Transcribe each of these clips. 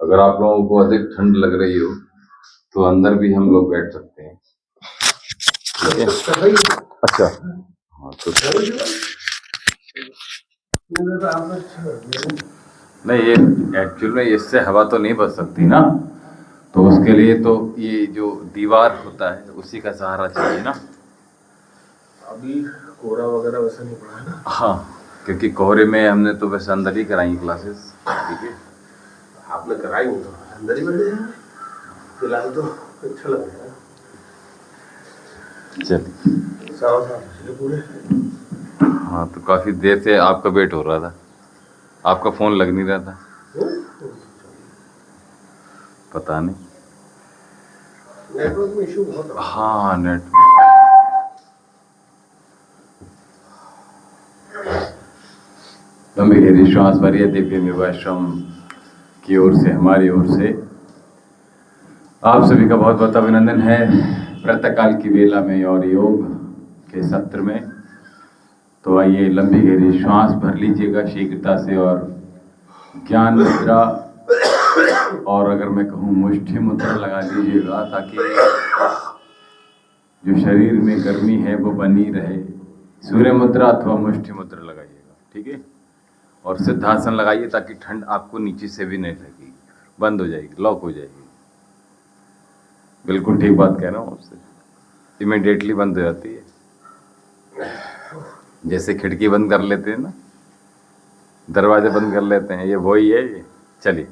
अगर आप लोगों को अधिक ठंड लग रही हो तो अंदर भी हम लोग बैठ सकते हैं। अच्छा, हाँ तो नहीं, ये एक्चुअल में इससे हवा तो नहीं बच सकती ना, तो उसके लिए तो ये जो दीवार होता है उसी का सहारा चाहिए ना। अभी कोहरा वगैरह वैसा नहीं पड़ा है ना। हाँ, क्योंकि कोहरे में हमने तो वैसे अंदर ही कराई क्लासेस। ठीक है, आपने कराई नहीं तो अंदर ही बैठे हैं फिलहाल तो अच्छा लग रहा है। चलिए, साफ पूरे। हाँ तो काफ़ी देर से आपका वेट हो रहा था, आपका फ़ोन लग नहीं रहा था, पता नहीं नेटवर्क में इशू बहुत है। हाँ नेट लंबी गहरी श्वास भरिए। दिव्य निर्वाश्रम की ओर से, हमारी ओर से आप सभी का बहुत बहुत अभिनंदन है प्रातःकाल की वेला में और योग के सत्र में। तो आइए लंबी गहरी श्वास भर लीजिएगा शीघ्रता से और ज्ञान मुद्रा और अगर मैं कहूँ मुष्टि मुद्रा लगा लीजिएगा ताकि जो शरीर में गर्मी है वो बनी रहे। सूर्य मुद्रा अथवा मुष्टि मुद्रा लगाइएगा, ठीक है। और सिद्धासन लगाइए ताकि ठंड आपको नीचे से भी नहीं लगेगी, बंद हो जाएगी, लॉक हो जाएगी। बिल्कुल ठीक बात कह रहा हूँ आपसे, इमीडिएटली बंद हो जाती है। जैसे खिड़की बंद कर लेते हैं ना, दरवाजे बंद कर लेते हैं, ये वही है ये। चलिए,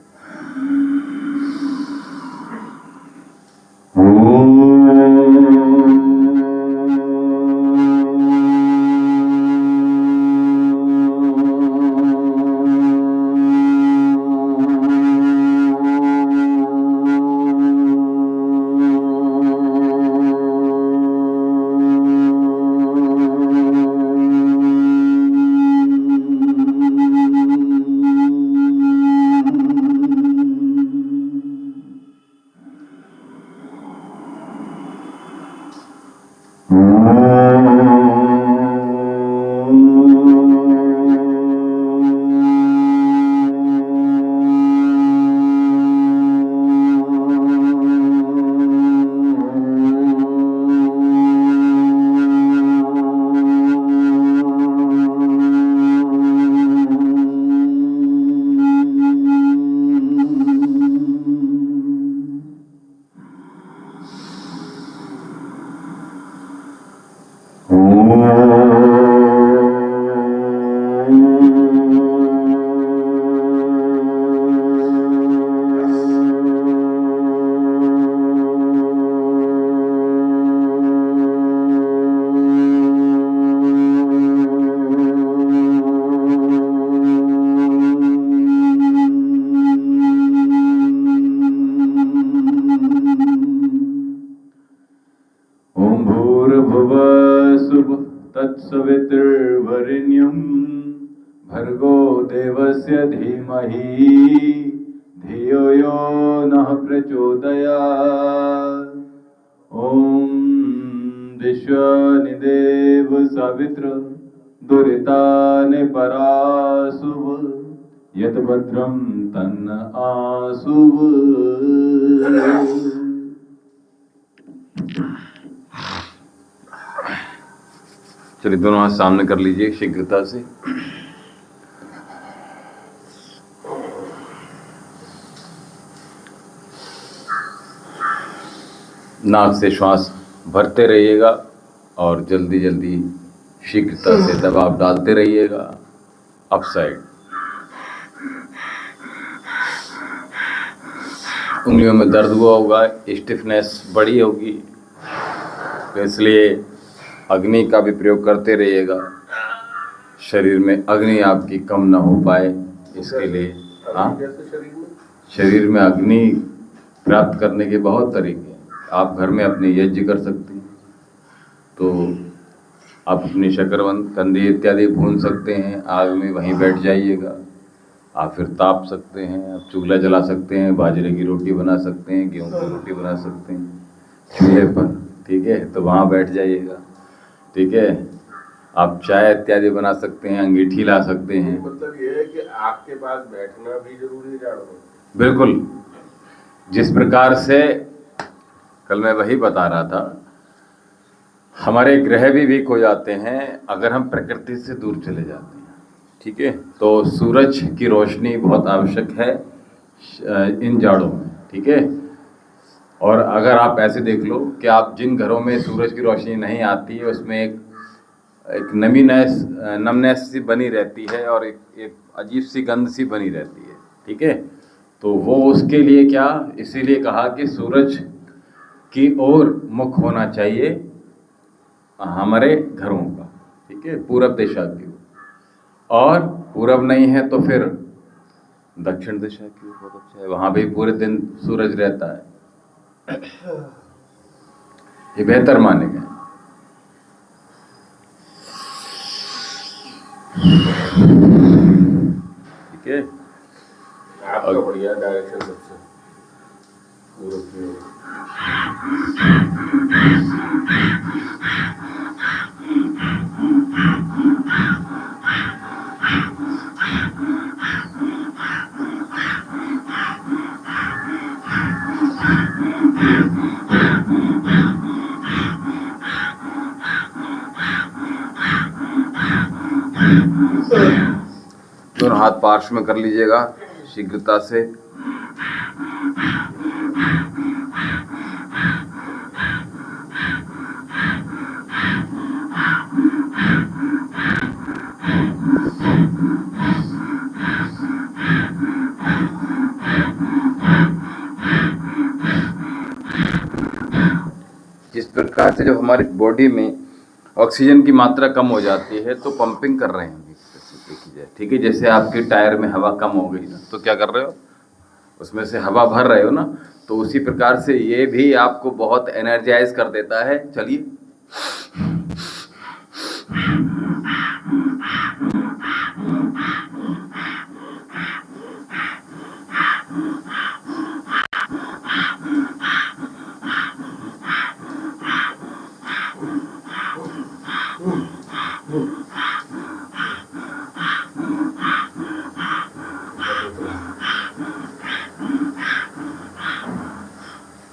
तत्सवितुर्वरेण्यं भर्गो देवस्य धीमहि धियो यो नः प्रचोदयात्। ॐ विश्वनिदेव सवित्र दुरितानि परासुव यत् भद्रं तन्न आसुव। चलिए, दोनों हाथ सामने कर लीजिए शीघ्रता से। नाक से श्वास भरते रहिएगा और जल्दी जल्दी शीघ्रता से दबाव डालते रहिएगा अप साइड। उंगलियों में दर्द हुआ होगा, स्टिफनेस बढ़ी होगी, तो इसलिए अग्नि का भी प्रयोग करते रहिएगा, शरीर में अग्नि आपकी कम ना हो पाए इसके लिए। हाँ, शरीर में अग्नि प्राप्त करने के बहुत तरीके हैं। आप घर में अपने यज्ञ कर सकते हैं, तो आप अपनी शकरकंद कंदी इत्यादि भून सकते हैं, आग में वहीं बैठ जाइएगा। आप फिर ताप सकते हैं, आप चूल्हा जला सकते हैं, बाजरे की रोटी बना सकते हैं, गेहूं की रोटी बना सकते हैं चूल्हे पर, ठीक है, तो वहाँ बैठ जाइएगा, ठीक है। आप चाय इत्यादि बना सकते हैं, अंगीठी ला सकते हैं। मतलब ये है कि आपके पास बैठना भी जरूरी है जाड़ों में। बिल्कुल। जिस प्रकार से कल मैं वही बता रहा था, हमारे ग्रह भी वीक हो जाते हैं अगर हम प्रकृति से दूर चले जाते हैं, ठीक है। तो सूरज की रोशनी बहुत आवश्यक है इन जाड़ों में, ठीक है। और अगर आप ऐसे देख लो कि आप जिन घरों में सूरज की रोशनी नहीं आती है उसमें एक नमनेस सी बनी रहती है और एक अजीब सी गंध सी बनी रहती है, ठीक है। तो वो उसके लिए क्या, इसीलिए कहा कि सूरज की ओर मुख होना चाहिए हमारे घरों का, ठीक है, पूरब दिशा की ओर। और पूरब नहीं है तो फिर दक्षिण दिशा की ओर बहुत अच्छा है, वहां भी पूरे दिन सूरज रहता है, ये बेहतर माने गए। ठीक है, आपका बढ़िया डायरेक्शन सबसे पूरब की ओर। दोनों हाथ पार्श्व में कर लीजिएगा शीघ्रता से। जिस प्रकार से जब हमारी बॉडी में ऑक्सीजन की मात्रा कम हो जाती है तो पंपिंग कर रहे हैं, देखी जाए, ठीक है। जैसे आपके टायर में हवा कम हो गई ना, तो क्या कर रहे हो, उसमें से हवा भर रहे हो ना, तो उसी प्रकार से ये भी आपको बहुत एनर्जाइज कर देता है। चलिए,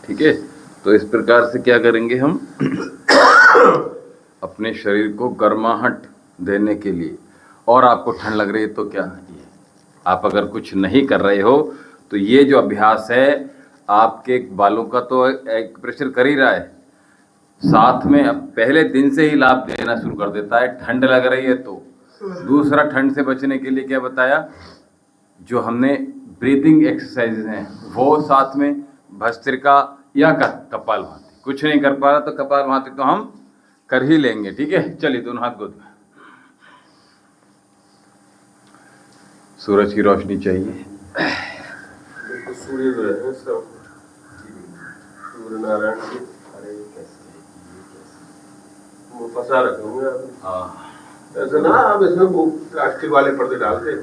ठीक है। तो इस प्रकार से क्या करेंगे हम अपने शरीर को गर्माहट देने के लिए। और आपको ठंड लग रही है तो क्या, ये आप अगर कुछ नहीं कर रहे हो तो ये जो अभ्यास है आपके बालों का तो एक प्रेशर कर ही रहा है, साथ में अब पहले दिन से ही लाभ देना शुरू कर देता है। ठंड लग रही है तो दूसरा, ठंड से बचने के लिए क्या बताया, जो हमने ब्रीदिंग एक्सरसाइजेज हैं वो साथ में, भस्त्रिका या कपालभाति। कुछ नहीं कर पा रहा तो कपालभाति तो हम कर ही लेंगे, ठीक है। चलिए, दोनों हाथ गोद में। सूरज की रोशनी चाहिए, सूर्य ग्रह है सब, सूर्य नारायण की। अरे वो फंसा रखे होंगे आप। हाँ, ऐसा ना आप इसमें वो प्लास्टिक वाले पर्दे डालते।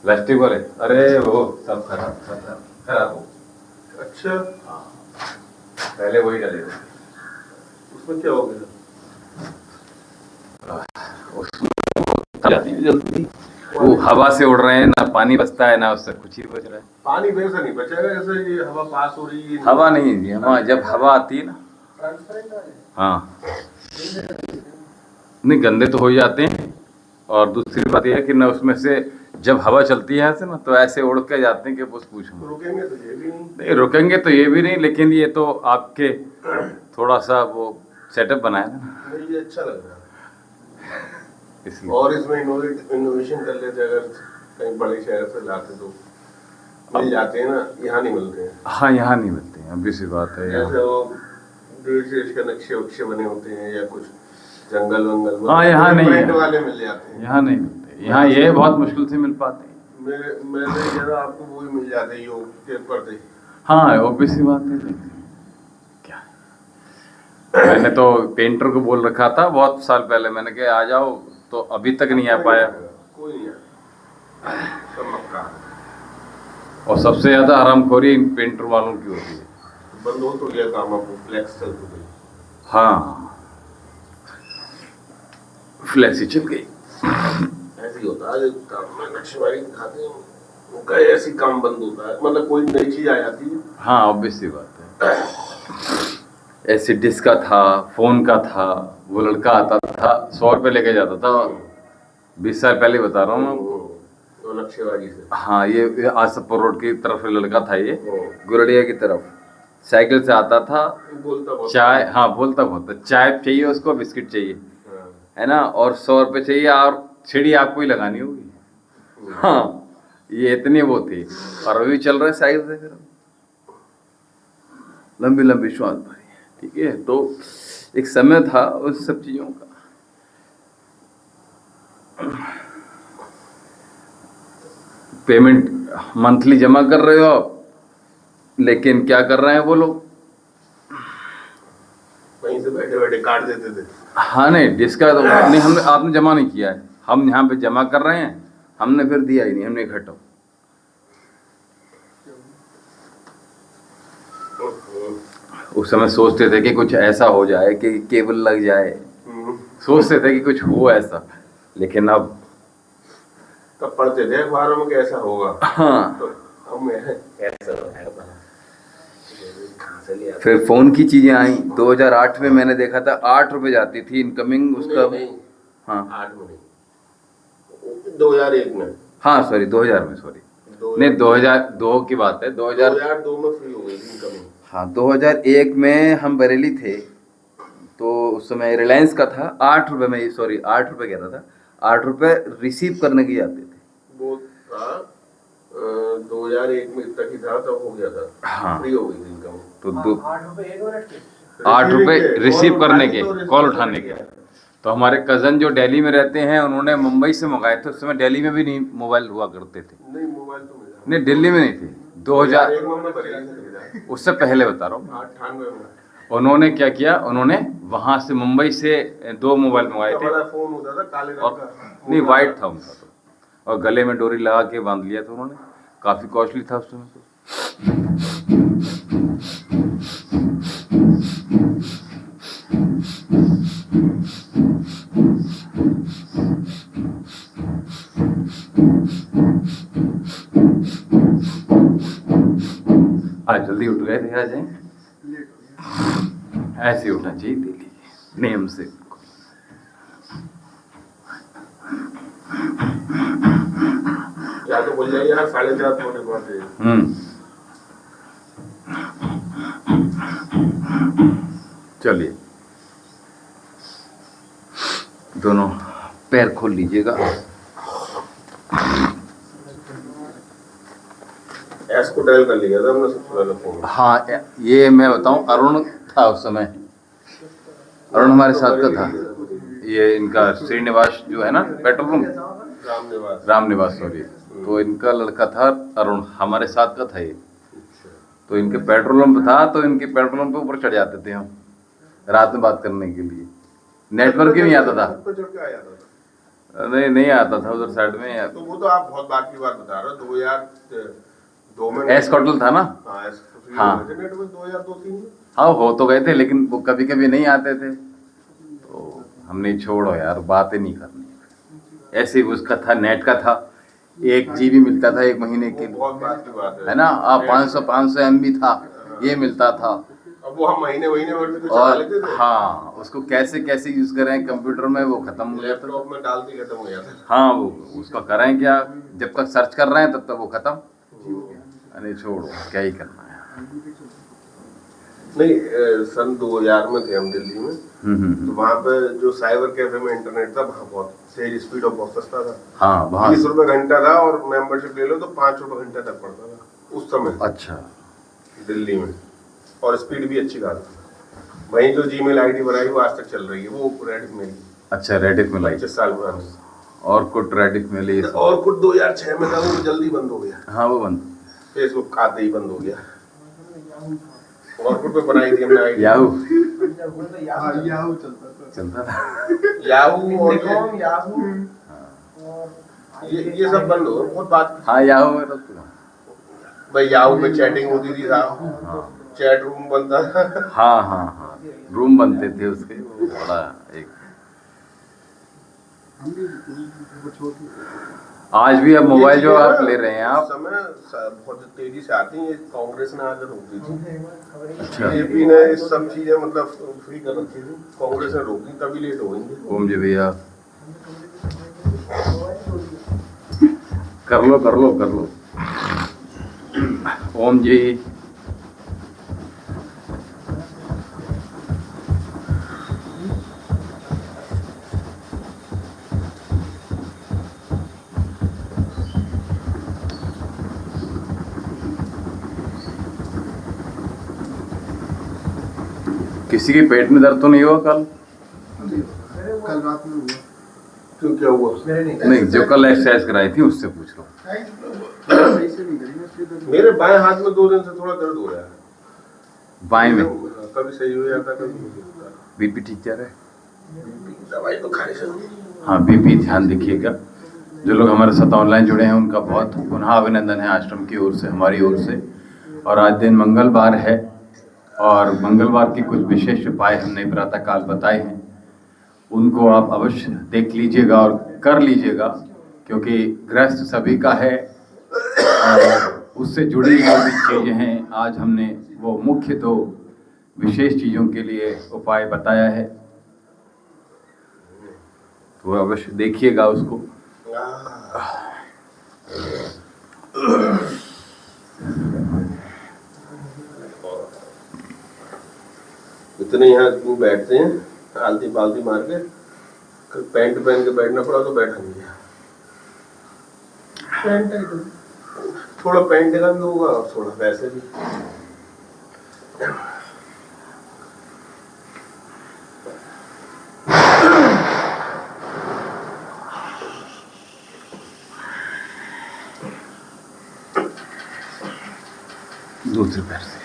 प्लास्टिक वाले, अरे वो सब खराब हो। अच्छा, हाँ, पहले वही डालेगा। उसमें क्या हो गया? उसमें जाती है जल्दी, वो हवा से उड़ रहे हैं ना, पानी बचता है ना, उससे कुछ ही बच रहा है। पानी वैसे नहीं बचेगा, ऐसे ये हवा पास हो रही है। हवा नहीं है, हवा जब हवा आती है ना, हाँ, नहीं गंदे तो हो जाते हैं। और दूसरी बात यह है कि ना उसमें से जब हवा चलती है ऐसे ना, तो ऐसे उड़ के जाते हैं कि बस पूछो। रुकेंगे तो ये भी नहीं, रुकेंगे तो ये भी नहीं, लेकिन ये तो आपके थोड़ा सा वो सेटअप बनाया ना, नहीं, ये अच्छा लग रहा है इसलिए। और इसमें इनोवेशन कर लेते, अगर कहीं बड़े शहर से लाते तो मिल जाते हैं ना, यहाँ नहीं मिलते हैं। हाँ, यहाँ नहीं मिलते हैं, अभी सी बात है। जैसे वो देश देश के नक्शे वक्शे बने होते हैं या कुछ जंगल वंगल, हाँ, यहाँ नहीं है, वाले मिल जाते हैं। यहाँ नहीं मिलते, यहाँ ये बहुत मुश्किल से मिल पाते हैं। मैंने जरा आपको वो ही मिल जाते हैं, योग के पर्दे। हाँ, ऑब्वियस सी बात है। क्या, मैंने तो पेंटर को बोल रखा था बहुत साल पहले, मैंने कहा आ जाओ, तो अभी तक नहीं आ पाया। कोई नहीं आया, सब मक्का। और सबसे ज्यादा हरामखोरी इन पेंटर वालों की होती है। बंद हो तो गया काम, आपको फ्लैक्स चल तो गई। हाँ, फ्लैक्सी चल गई। ऐसे ही होता है जब काम में नक्शेबारी दिखाते हैं उनका ऐसी काम बंद होता है, मतलब कोई नई चीज आ जाती है। हाँ ऑब्वियस सी बात है। ऐसे डिस्क का था, फोन का था, वो लड़का आता था 100 रुपये लेके जाता था, 20 साल पहले बता रहा हूँ मैं। तो नक्शेबाजी से हाँ ये आसफपुर रोड की तरफ लड़का था ये, गुरडिया की तरफ साइकिल से आता था। बोलता बहुत चाय, हाँ बोलता बहुत है, चाय चाहिए उसको, बिस्किट चाहिए, हाँ। है ना, और 100 रुपये चाहिए, और सीढ़ी आपको ही लगानी होगी। हाँ ये इतनी वो थी, और अभी चल रहा है साइकिल से फिर लंबी लंबी श्वास भरी। ठीक है, तो एक समय था उस सब चीजों का। पेमेंट मंथली जमा कर रहे हो आप, लेकिन क्या कर रहे हैं वो लोग, वहीं से बैठे बैठे काट देते थे। हाँ नहीं डिस्का तो नहीं, हमने आपने जमा नहीं किया है, हम यहाँ पे जमा कर रहे हैं, हमने फिर दिया ही नहीं, हमने घटो। उस समय सोचते थे कि कुछ ऐसा हो जाए कि केबल लग जाए, सोचते थे कि कुछ हो ऐसा, लेकिन अब तब पढ़ते थे अखबारों में कैसा होगा। हाँ तो हम ऐसा होगा। फिर फोन की चीजें आई 2008 में, मैंने देखा था 8 रुपए जाती थी इनकमिंग उसका। नहीं, हाँ 8 में नहीं, 2001 में। हाँ सॉरी 2000 में, सॉरी नहीं 2002 की बात है, 2002 में फ्री हो गई थी इनकमिंग। हाँ 2001 में हम बरेली थे, तो उस समय रिलायंस का था, 8 रुपए में, सॉरी 8 रुपए कह रहा था, 8 रुपए रिसीव करने की आते थे। वो था 2001 में तक ही था, तब हो गया था। हाँ फ्री हो गई थी इनकमिंग। तो 8 रुपए रिसीव करने के, कॉल उठाने के। तो हमारे कजन जो दिल्ली में रहते हैं, उन्होंने मुंबई से मंगाए थे, उस समय दिल्ली में भी नहीं मोबाइल हुआ करते थे। नहीं मोबाइल तो मिला नहीं दिल्ली में नहीं थे, 2001 में हमने बरेली से खरीदा। उससे पहले बता रहा हूँ। 98 में उन्होंने क्या किया, उन्होंने वहां से मुंबई से 2 मोबाइल मंगाए थे, बड़ा फोन होता था काले रंग और का। नहीं वाइट था उनका तो, और गले में डोरी लगा के बांध लिया था उन्होंने, काफी कॉस्टली था उस समय तो। आज जल्दी उठ गए थे आज, ऐसे ही उठना चाहिए डेली नियम से। या तो बोल जाइए यार 4:30 होने के बाद। चलिए दोनों पैर खोल लीजिएगा। एस को डायल कर लिया था हमने सबसे पहले फोन। हाँ ये मैं बताऊं, अरुण था उस समय, अरुण हमारे साथ का था, ये इनका श्रीनिवास जो है ना पेट्रोल पंप, रामनिवास सॉरी, तो इनका लड़का था अरुण, हमारे साथ का था ये। तो इनके पेट्रोल पंप था, तो इनके पेट्रोल पंप पे ऊपर चढ़ जाते थे हम रात में बात करने के लिए, नेटवर्क ही नहीं आता था। नहीं आता था उधर साइड में। तो वो तो आप बहुत बात की बात बता रहे हो, 2002 में एस होटल था ना। हाँ 2002-3 में। हाँ हो तो गए थे, लेकिन वो कभी कभी नहीं आते थे, तो हमने छोड़ो यार, बात ही नहीं करनी। ऐसे ही उसका था, नेट का था, 1 GB मिलता था 1 महीने के लिए, बहुत बात की बात है ना। 500 MB था, ये मिलता था। अब वो हम महीने भर में तो चला लेते थे। हाँ उसको कैसे कैसे यूज करें कंप्यूटर में, वो खत्म हो जाता, लैपटॉप में डालते खत्म हो जाता। हाँ वो उसका करें क्या, जब तक सर्च कर रहे हैं तब तक वो खत्म। अरे छोड़ो, क्या ही करना है। नहीं सन 2000 में थे हम दिल्ली में, तो वहाँ पे जो साइबर कैफे में इंटरनेट था, वहाँ बहुत तेज स्पीड और बहुत सस्ता था। हाँ वहाँ 20 रुपए घंटा था, और मेंबरशिप ले लो तो 5 रुपए घंटा तक पड़ता था उस समय। अच्छा दिल्ली में, और स्पीड भी अच्छी खासी। वहीं जो जीमेल आईडी बनाई वो आज तक चल रही है, वो रेडिट मेल। अच्छा रेडिट में 25 साल पुरानी। और कुछ रेडिट में ले, और कुछ 2006 में था, वो जल्दी बंद हो गया। हाँ वो बंद, फेसबुक आते ही बंद हो गया। और कुछ पे बनाई थी हमने आईडी। याहू याहू चलता था, याहू और ये सब बंद हो गए, बहुत बात। हाँ याहू में तो भाई याहू में चैटिंग होती थी साहब, चैट रूम बनता था। हाँ रूम बनते थे उसके, बड़ा एक हम भी वो छोटी आज भी अब मोबाइल जो आप ले रहे हैं आप, समय बहुत तेजी से आती है। कांग्रेस ने आकर रोक दी थी, अच्छा बीजेपी ने सब चीजें मतलब फ्री कर रखी थी, कांग्रेस ने रोक दी, तभी लेट हो गई। ओम जी भैया कर लो कर लो कर लो। ओम जी किसी के पेट में दर्द तो नहीं हुआ कल? कल रात में हुआ। क्यों, क्या हुआ? नहीं, जो कल एक्सरसाइज कराई थी उससे पूछ लो। सही से नहीं करी ना, इसलिए दर्द मेरे बाएं हाथ में 2 दिन से थोड़ा दर्द हो रहा है। बाएं में कभी सही हो जाता, कभी नहीं होता। बीपी ठीक जा रहा है? दवाई तो खाने से। हाँ बीपी ध्यान देखिएगा। जो लोग हमारे साथ ऑनलाइन जुड़े हैं उनका बहुत पुनः अभिनंदन है आश्रम की ओर से, हमारी ओर से। और आज दिन मंगलवार है और मंगलवार के कुछ विशेष उपाय हमने प्रातःकाल बताए हैं, उनको आप अवश्य देख लीजिएगा और कर लीजिएगा, क्योंकि गृहस्थ सभी का है और उससे जुड़ी जो भी चीज़ें हैं आज हमने वो मुख्य 2 विशेष चीज़ों के लिए उपाय बताया है, तो अवश्य देखिएगा उसको। इतने यहाँ क्यों बैठते हैं आलती पालती मार के, पैंट पहन के बैठना पड़ा तो बैठा नहीं गया। थोड़ा पैंट का भी होगा और थोड़ा वैसे भी। दूसरे पैर से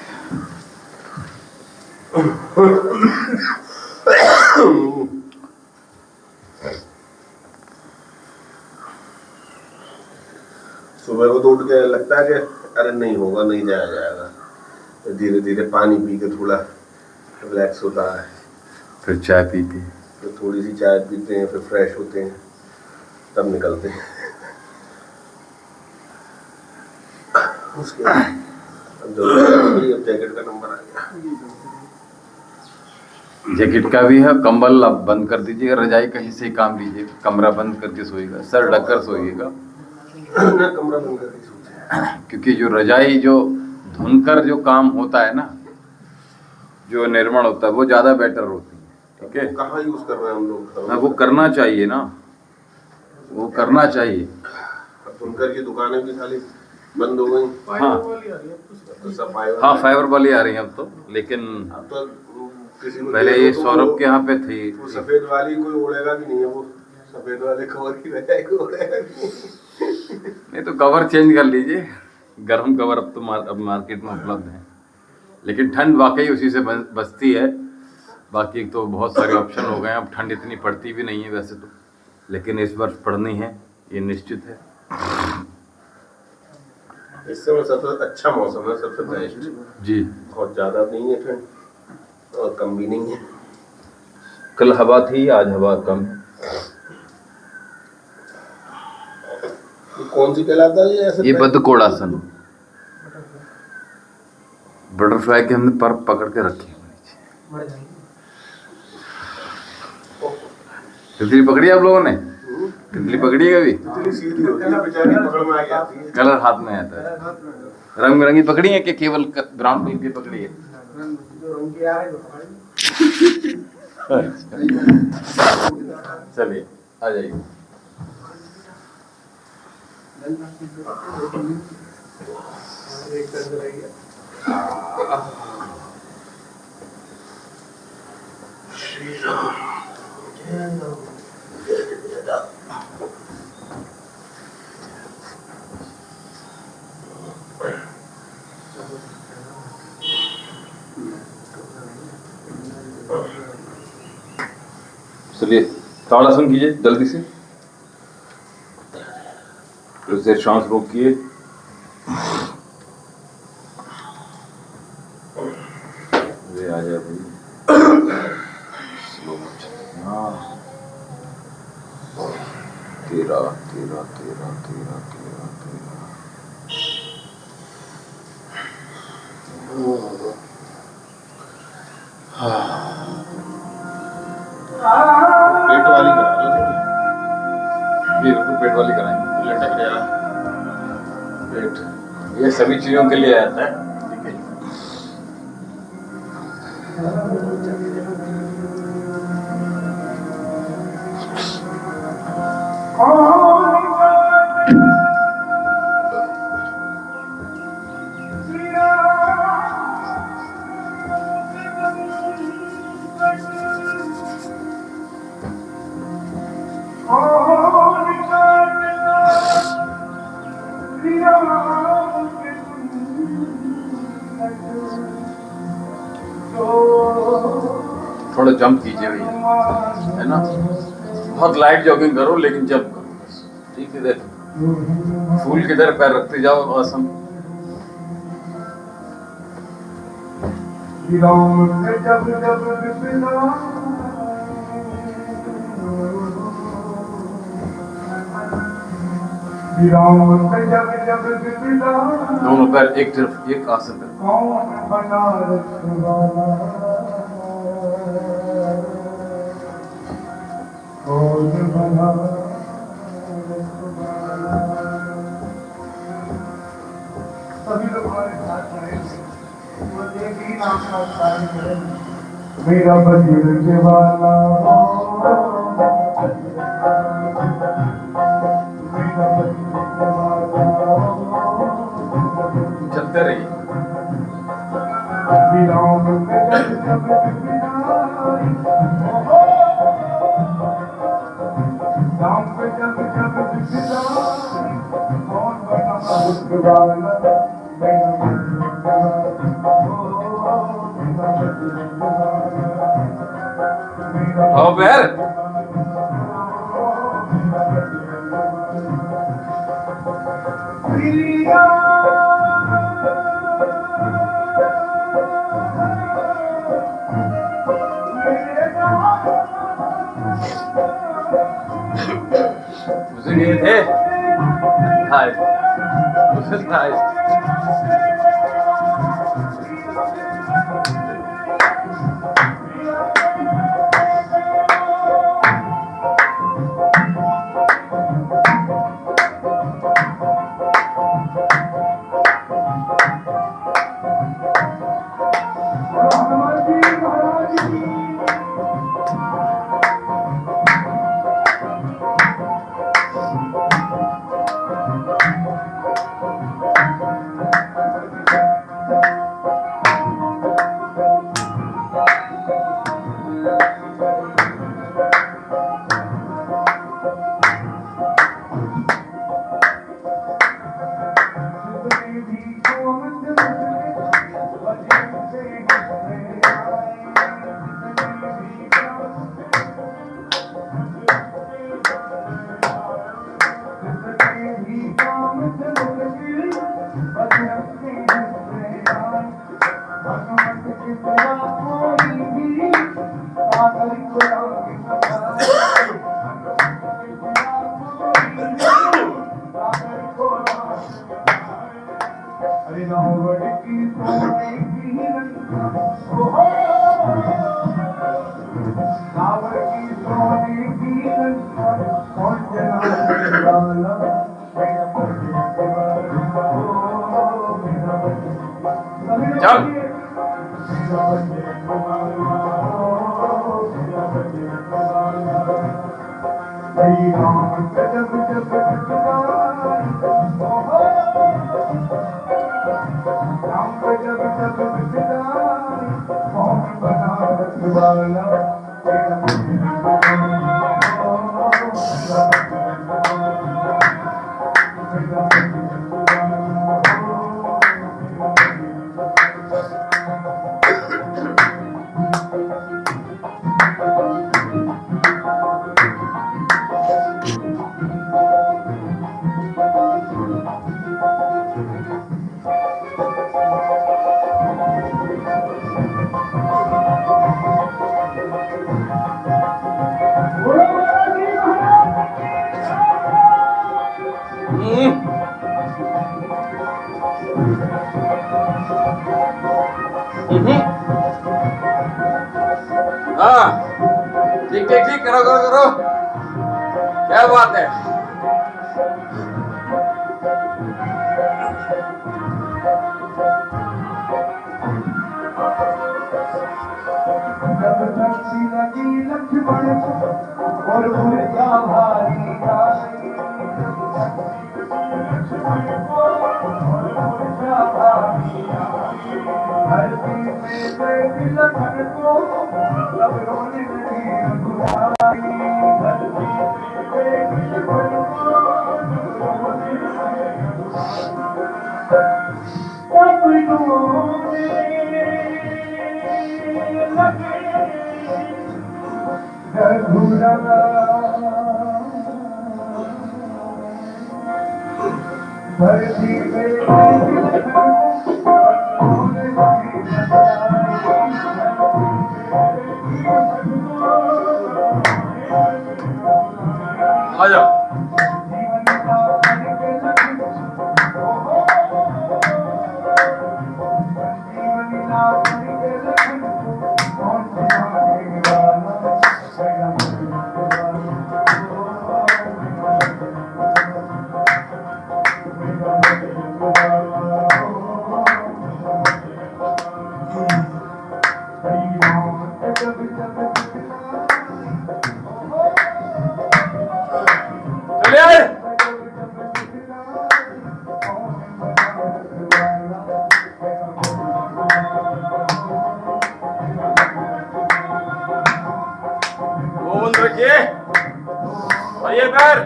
सुबह को तो उठ के लगता है कि अरे नहीं होगा, नहीं जाया जाएगा, तो धीरे धीरे पानी पी के थोड़ा रिलैक्स होता है, फिर चाय पीते, फिर थोड़ी सी चाय पीते हैं, फिर फ्रेश होते हैं, तब निकलते हैं। उसके बाद अब जैकेट का नंबर आ गया। जैकेट का भी है, कंबल आप बंद कर दीजिएगा, रजाई कहीं से काम लीजिए, कमरा बंद करके सोइएगा, सर ढककर सोइएगा। कमरा बंद करके सोइए, क्योंकि जो रजाई जो धुनकर जो काम होता है ना, जो निर्माण होता है वो ज़्यादा बेटर होती है। ठीक है, कहाँ यूज कर रहे हैं हम लोग? हाँ वो करना चाहिए ना, वो करना चाहिए। धुनकर की दुकानें भी खाली बंद हो गई। हाँ तो सब फाइबर, हाँ फाइबर वाली आ रही है अब तो, लेकिन अब तो किसी को पहले ये सौरभ के यहाँ पे थी। वो सफेद वाली कोई ओढ़ेगा भी नहीं है, वो सफेद वाले कवर की रजाई कोई ओढ़ेगा भी नहीं तो कवर चेंज कर लीजिए, गर्म कवर अब तो अब मार्केट में उपलब्ध है, लेकिन ठंड वाकई उसी से बचती है। बाकी तो बहुत सारे ऑप्शन हो गए हैं, अब ठंड इतनी पड़ती भी नहीं है वैसे तो, लेकिन इस वर्ष पड़नी है ये निश्चित है। इस समय सबसे अच्छा मौसम है, सबसे बेस्ट जी, बहुत ज्यादा नहीं है ठंड और कम भी नहीं है। कल हवा थी, आज हवा कम है। ये कौन सी कहलाता है? ये ऐसे ये बद्धकोणासन, बटरफ्लाई के हमने पर पकड़ के रखे हैं। तितली पकड़ी आप लोगों ने? तितली पकड़ी है कभी? इतनी सीधी होती है बेचारी, पकड़ में आ जाती है। कलर हाथ में आता है, रंग बिरंगी पकड़ी है कि केवल ब्राउन कलर की पकड़ी है? चलिए आ जाइए। श्री राम जय राम। चलिए ताड़ासन कीजिए जल्दी से, फिर से सांस रोकिए, वे आ जाए भाई, स्लो। हाँ तेरा तेरा तेरा तेरा तेरा तेरा। पेट वाली करा लो थोड़ी। बिल्कुल पेट वाली कराएंगे। लटक गया पेट। ये सभी चीजों के लिए आता है। ठीक है। थोड़ा जंप कीजिए भैया, है ना। बहुत लाइट जॉगिंग करो लेकिन जंप करो बस। ठीक है। देखो फूल की तरह पैर रखते जाओ आसन। दोनों पैर एक तरफ, एक आसन करो। सभी लोग हमारे साथ रहेंगे। वो देखिए आपका कार्य करेंगे। मेरा बजीर के वाला मेरा बजीर के वाला चलते रहिए। विराम में जब बिनाई राम पे जब बिनाई कौन बना उसके वाला मेरा बजीर के वाला आओ पैर। उसे नहीं थे हाय उसे हाय। चल हाँ ठीक ठीक ठीक, करो करो करो, क्या बात है। जब लक्ष्मी लगी लक्ष्मण और उनका भाई आई, धरती में बैठी लखन को तब रोने लगी रघुराई, धरती में बैठी लखन को रोने लगी तब रोने लगे धरती में आ जाओ। चलिए वो बंद रखिए, आइए पैर।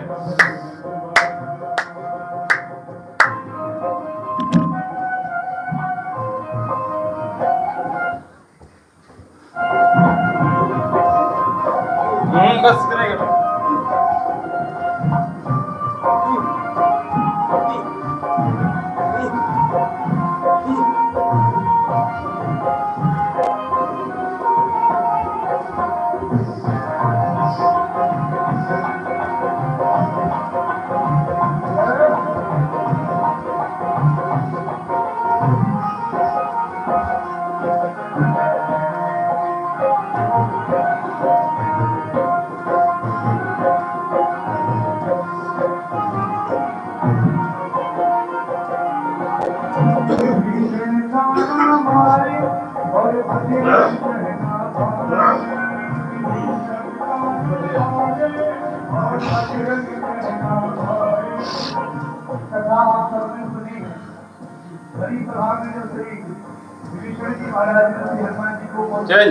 बस इतना ही करो। चल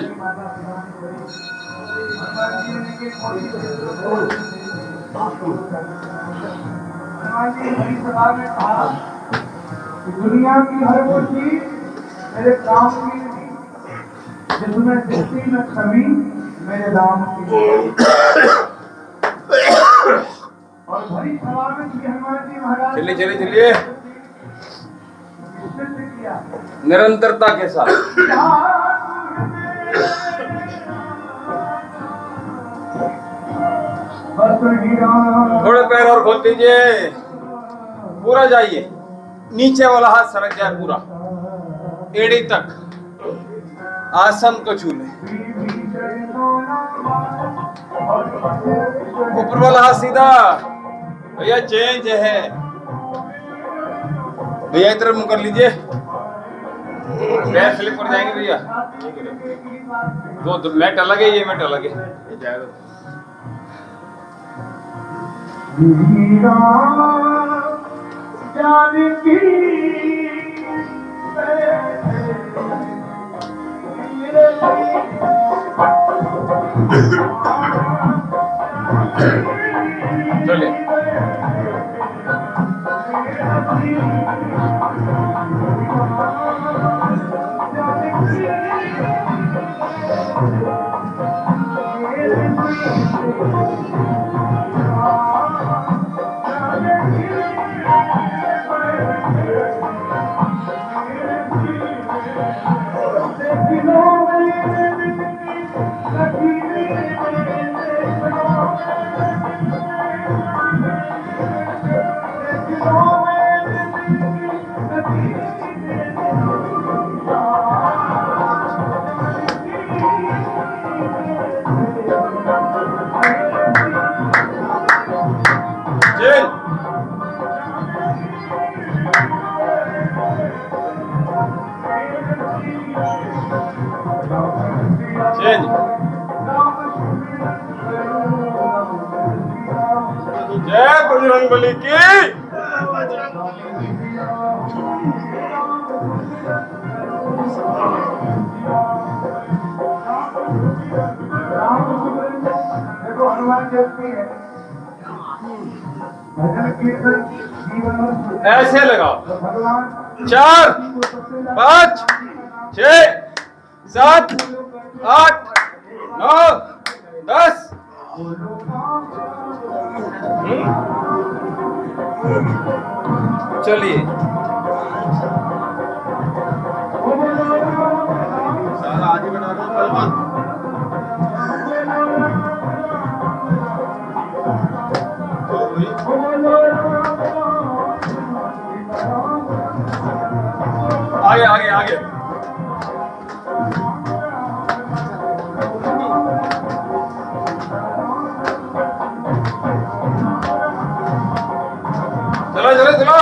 दुनिया की हर वो चीज मेरे काम की नहीं, जिसमें दिखती न कमी मेरे दाम की। और भरी सभा में श्री हनुमान जी महाराज चलिए चलिए चलिए, सिद्ध किया निरंतरता के साथ। थोड़े पैर और खोल दीजिए, पूरा जाइए, नीचे वाला हाथ सरक जाए पूरा एड़ी तक, आसन को छू ले। ऊपर वाला हाथ सीधा, भैया चेंज है भैया, इधर मुंह कर लीजिए, पैर स्लिप कर जाएंगे भैया। दो मैट अलग है, ये मैट अलग है, ये जाएगा। चलिए बली की। देखो हनुमान जयंती है, भजन कीर्तन जीवन में ऐसे लगाओ। भगवान 4 5 6 7 8 9 10। चलिए सारा आज ही बना दो पहलवान। तो वही आगे आगे आगे। चलो चलो चलो।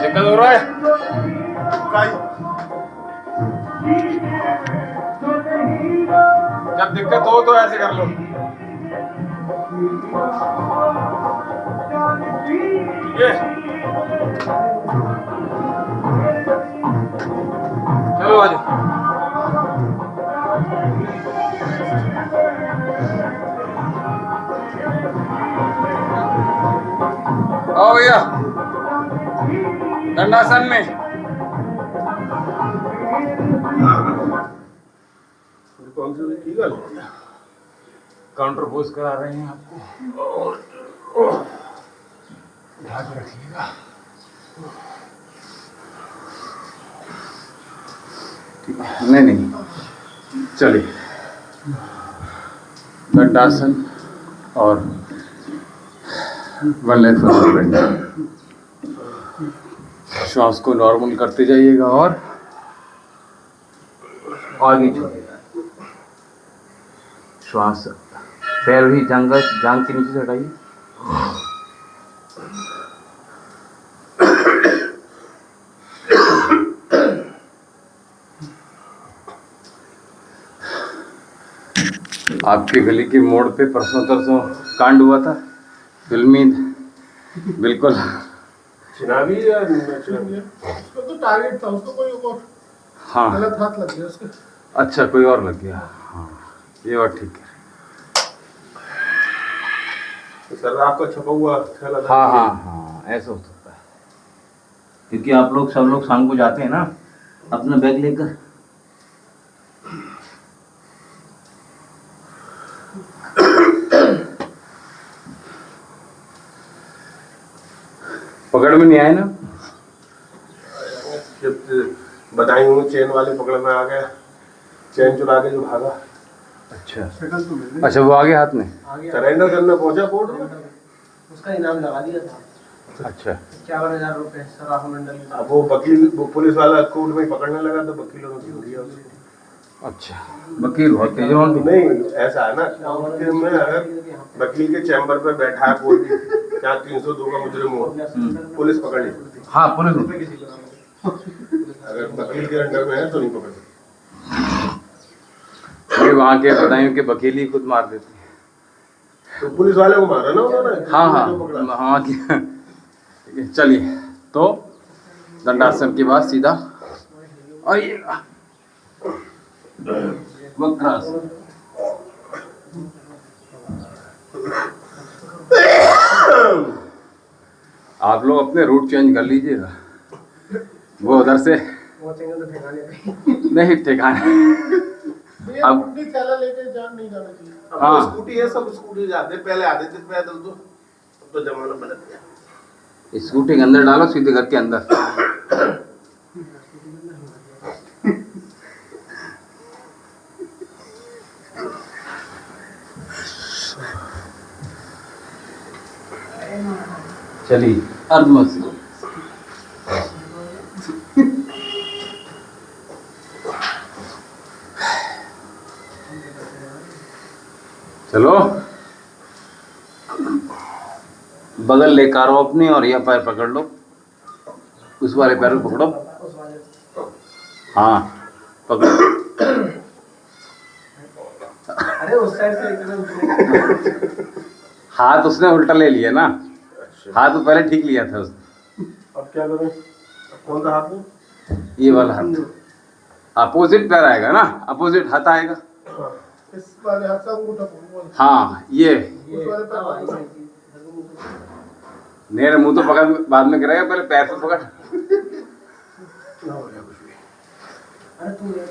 दिक्कत हो रहा है? जब दिक्कत हो तो ऐसे कर लो। ये चलो आज आओ भैया दंडासन में। कौन सी ठीक है? काउंटर पोज करा रहे हैं आपको, उठा के रखिएगा। ठीक है, नहीं चलिए दंडासन और वन लेग फॉरवर्ड बेंड। श्वास को नॉर्मल करते जाइएगा और आगे छोड़िएगा। श्वास पैर भी जांग के नीचे से हटाइए। आपके गली के मोड़ पे परसों तरसों कांड हुआ था, फिल्मी बिल्कुल। चुनावी या चुनावी? उसको तो टारगेट था, उसको कोई और हाँ गलत हाथ लग गया उसके। अच्छा, कोई और लग गया। हाँ ये बात ठीक है। तो सर आपका छपा हुआ थैला था। हाँ हाँ हाँ, ऐसा हो सकता है क्योंकि आप लोग सब लोग शाम को जाते हैं ना अपना बैग लेकर। पकड़ में नहीं आए ना? जब बताई हूँ चेन वाले पकड़ में आ गया, चेन चुरा के जो भागा। अच्छा अच्छा, वो आगे हाथ में सरेंडर करने पहुंचा कोर्ट में। उसका इनाम लगा दिया था अच्छा 51,000 रुपए सराफ मंडल में। अब वो वकील, वो पुलिस वाला कोर्ट में पकड़ने लगा तो वकीलों ने छोड़ दिया उसको। अच्छा, वकील बहुत तेज होंगे। नहीं ऐसा है ना, कोर्ट में अगर वकील के चैम्बर पे बैठा है कोई भी, क्या 302 का मुजरिम हो, पुलिस पकड़ नहीं सकती। हाँ पुलिस। अगर वकील के अंडर में है तो नहीं पकड़ सकती। वहाँ के बताइए कि वकील ही खुद मार देते हैं। तो पुलिस वाले को मारा ना उन्होंने। हाँ हाँ जो पकड़ा। हाँ ठीक है, चलिए तो दंडासन के बाद सीधा आइएगा वक्रासन। आप लोग अपने रूट चेंज कर लीजिएगा, वो उधर से पहुंचेंगे तो ठिकाने पे। नहीं ठिकाने। अब थैला लेके जान नहीं जाना चाहिए। अब हाँ। तो स्कूटी है, सब स्कूटी जाते, पहले आते थे पैदल, तो अब तो जमाना बदल गया। स्कूटी के अंदर डालो, सीधे घर के अंदर। चलिए अर्धमस्तिष्क। चलो बगल लेकर आओ अपनी और यह पैर पकड़ लो, उस वाले पैर को पकड़ो। उस वाले हाँ पकड़ो। अरे उस साइड से एकदम हाथ उसने उल्टा ले लिया ना, हाथ तो पहले ठीक लिया था उसने। अब क्या करें? अब कौन सा हाथ में? ये वाला हाथ अपोजिट पैर आएगा ना, अपोजिट हाथ आएगा। इस वाले हाथ से अंगूठा पकड़ो। हाँ ये उस वाले पैर पकड़ो। मेरे मुंह तो पकड़ बाद में करेगा, पहले पैर से पकड़। ना हो गया कुछ भी। अरे तू यार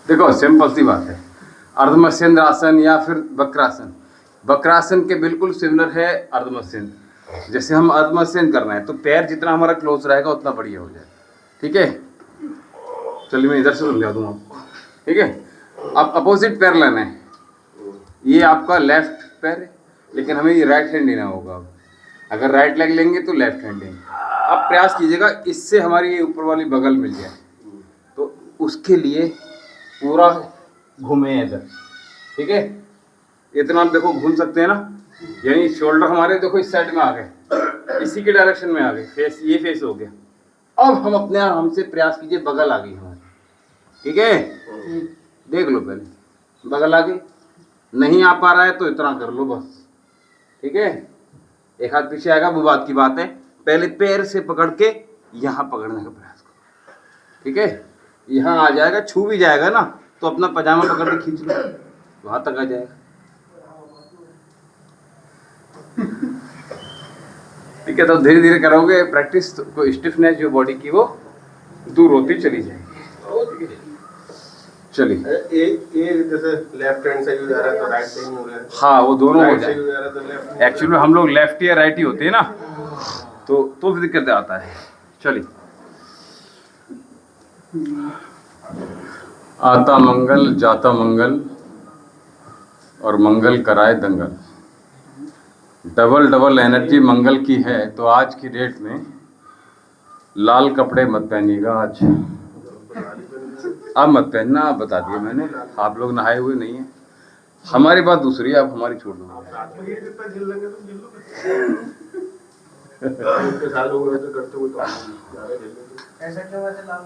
देखो सिंपल सी बात है, अर्धमत्स्येंद्र आसन या फिर वक्रासन, वक्रासन के बिल्कुल सिमिलर है अर्धमत्स्येंद्र। जैसे हम अर्धमत्स्येंद्र कर रहे हैं तो पैर जितना हमारा क्लोज रहेगा उतना बढ़िया हो जाए। ठीक है, चलिए मैं इधर से समझा दूँ आपको। ठीक है, अब अपोजिट पैर लेना है, ये आपका लेफ्ट पैर है लेकिन हमें ये राइट हैंड लेना होगा। अब अगर राइट लेग लेंगे तो लेफ्ट हैंड लेंगे। अब प्रयास कीजिएगा इससे हमारी ये ऊपर वाली बगल मिल जाए, तो उसके लिए पूरा घूमे इधर। ठीक है, इतना आप देखो घूम सकते हैं ना, यानी शोल्डर हमारे देखो इस साइड में आ गए, इसी के डायरेक्शन में आ गए, फेस ये फेस हो गया। अब हम अपने हमसे प्रयास कीजिए, बगल आ गई हमारी। ठीक है, देख लो पहले बगल आ गई, नहीं आ पा रहा है तो इतना कर लो बस। ठीक है, एक हाथ पीछे आएगा वो बात की बात है, पहले पैर से पकड़ के यहाँ पकड़ने का प्रयास करो। ठीक है, यहाँ आ जाएगा, छू भी जाएगा ना तो अपना पजामा पकड़ के खींच लो, वहां तक आ जाएगा। ठीक है, तो धीरे धीरे करोगे प्रैक्टिस तो स्टिफनेस जो बॉडी की वो दूर होती चली जाएगी। चलिए ये जैसे लेफ्ट हैंड से जा रहा है तो राइट से ही हो रहा है, हाँ वो दोनों हो राइट से जाए। ही जा रहा है तो लेफ्ट। एक्चुअली हम लोग लेफ्ट या राइट ही होते हैं ना, तो फिर दिक्कत आता है। चलिए, आता मंगल जाता मंगल और मंगल कराए दंगल। डबल डबल एनर्जी मंगल की है, तो आज की डेट में लाल कपड़े मत पहनिएगा आज। अब मत पहनना, आप बता दिए मैंने, आप लोग नहाए हुए नहीं हैं। हमारी बात दूसरी है, आप हमारी छोड़ दो। रात में ये जितना झेल लेंगे तो झेल लो। इतने साल हो गए तो करते हुए तो ज्यादा झेल लेंगे। ऐसा क्यों वैसे लाल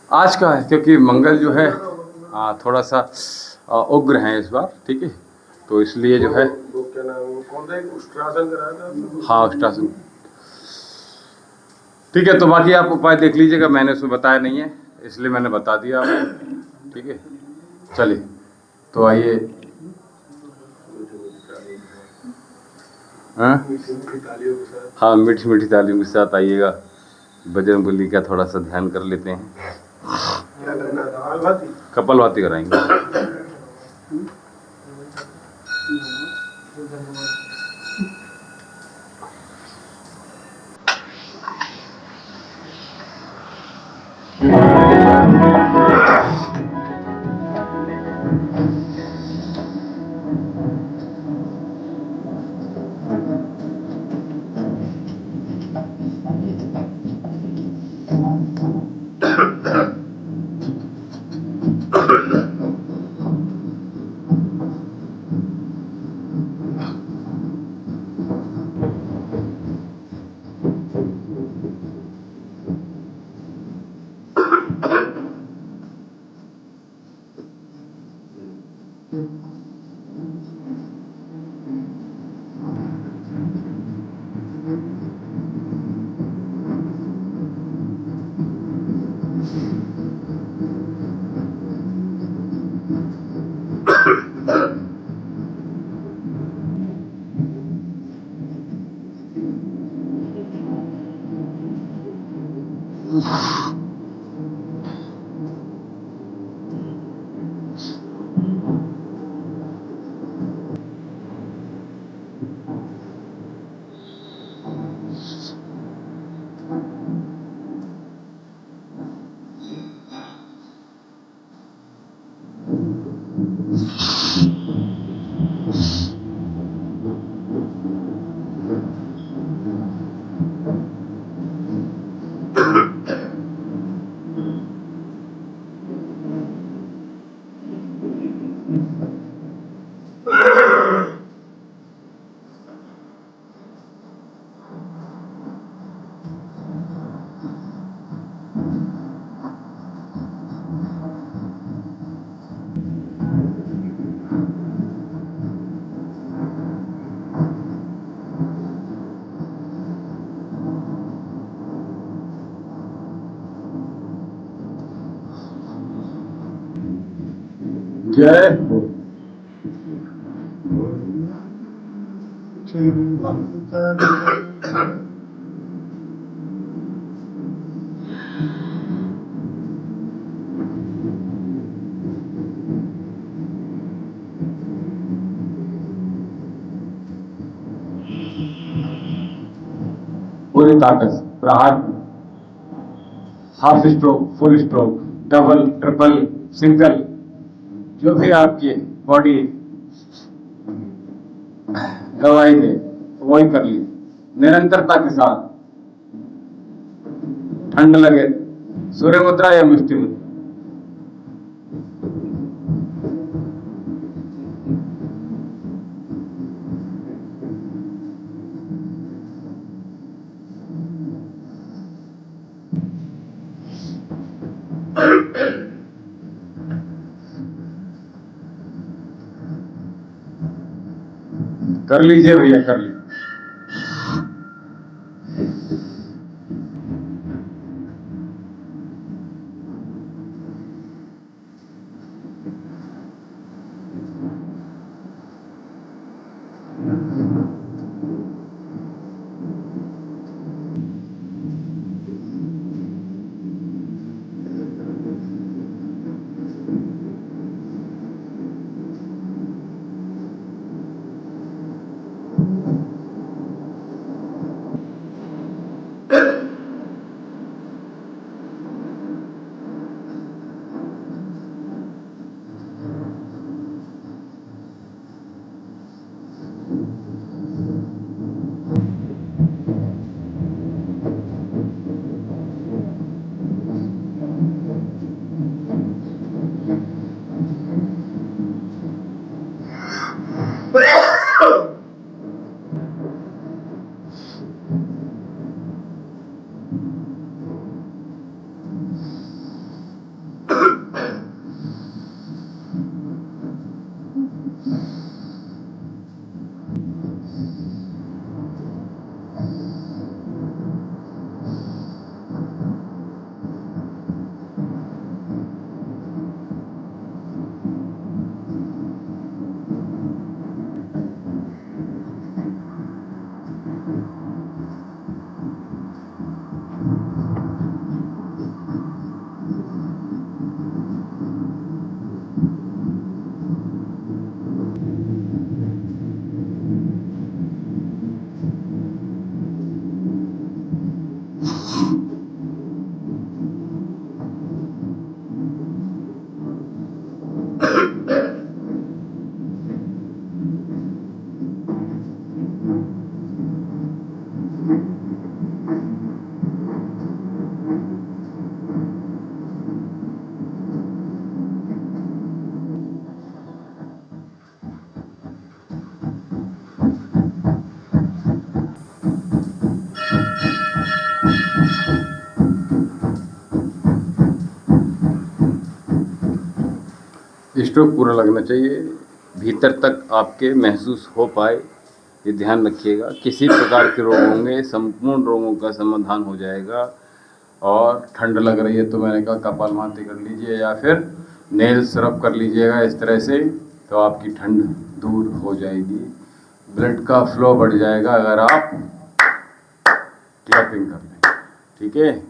आज का है क्योंकि मंगल जो है थोड़ा सा उग्र है इस बार। ठीक है, तो इसलिए जो है वो क्या नाम, वो कौन सा एक उष्ट्रासन कराया था आपने? हाँ उष्ट्रासन। ठीक है, तो बाकी आप उपाय देख लीजिएगा, मैंने उसमें बताया नहीं है इसलिए मैंने बता दिया आपको। ठीक है, चलिए तो आइए। हाँ मीठी तालियों के साथ। हाँ, मीठी मीठी तालियों के साथ आइएगा। बजरंगबली का थोड़ा सा ध्यान कर लेते हैं, क्या करना था? कपालभाति? कपालभाति कराएंगे। जय हो। पूरी ताकत प्रहार, half stroke, full stroke, double, triple, single, जो भी आपकी बॉडी गवाही दे वही कर ली। निरंतरता के साथ, ठंड लगे, सूर्य मुद्रा या मुष्टि मुद्रा। कर लीजिए भैया, कर लीजिए। स्ट्रोक पूरा लगना चाहिए, भीतर तक आपके महसूस हो पाए, ये ध्यान रखिएगा। किसी प्रकार के रोग होंगे, संपूर्ण रोगों का समाधान हो जाएगा। और ठंड लग रही है तो मैंने कहा कपालभाति कर लीजिए या फिर नेल्स रब कर लीजिएगा इस तरह से, तो आपकी ठंड दूर हो जाएगी, ब्लड का फ्लो बढ़ जाएगा अगर आप क्लैपिंग कर लें। ठीक है,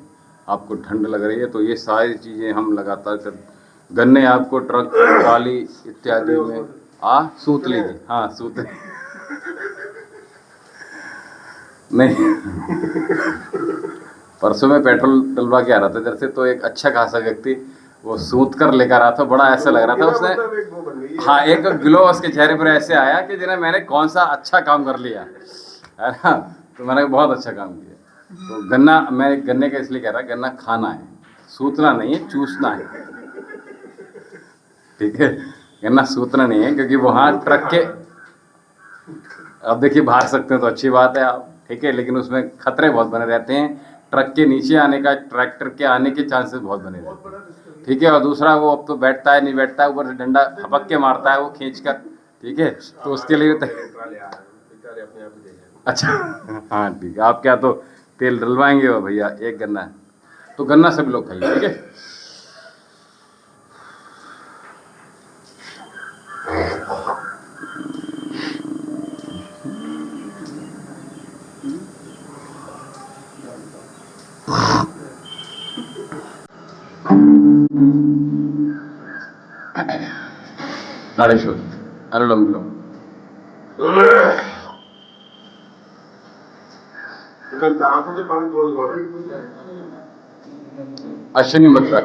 आपको ठंड लग रही है तो ये सारी चीज़ें हम लगातार कर। गन्ने आपको ट्रक, ट्राली इत्यादि में सूत लीजिए। हाँ सूत नहीं परसों में पेट्रोल डलवा के आ रहा था इधर से, तो एक अच्छा खासा व्यक्ति वो सूत कर लेकर आ रहा था, बड़ा ऐसा लग रहा था उसने। हाँ, एक ग्लो उसके चेहरे पर ऐसे आया कि जिन्हें मैंने कौन सा अच्छा काम कर लिया है ना, तो मैंने बहुत अच्छा काम किया। तो गन्ना, मैं गन्ने का इसलिए कह रहा, गन्ना खाना है, सूतना नहीं है, चूसना है। ठीक है, गन्ना सूतना नहीं है, क्योंकि वहाँ ट्रक के, अब देखिए भाग सकते हैं तो अच्छी बात है आप, ठीक है, लेकिन उसमें खतरे बहुत बने रहते हैं। ट्रक के नीचे आने का, ट्रैक्टर के आने के चांसेस बहुत बने रहते हैं। ठीक है, और दूसरा वो अब तो बैठता है नहीं बैठता है, ऊपर से डंडा हपक के मारता है वो खींच कर। ठीक है, तो उसके लिए अच्छा हाँ ठीक है, आप क्या तो तेल डलवाएंगे वो भैया, एक गन्ना है तो गन्ना सभी लोग खाइए। ठीक है, नाडेश्वर अनुलोम विलोम आंखों से पानी थोड़ा अश्विनी मुद्रा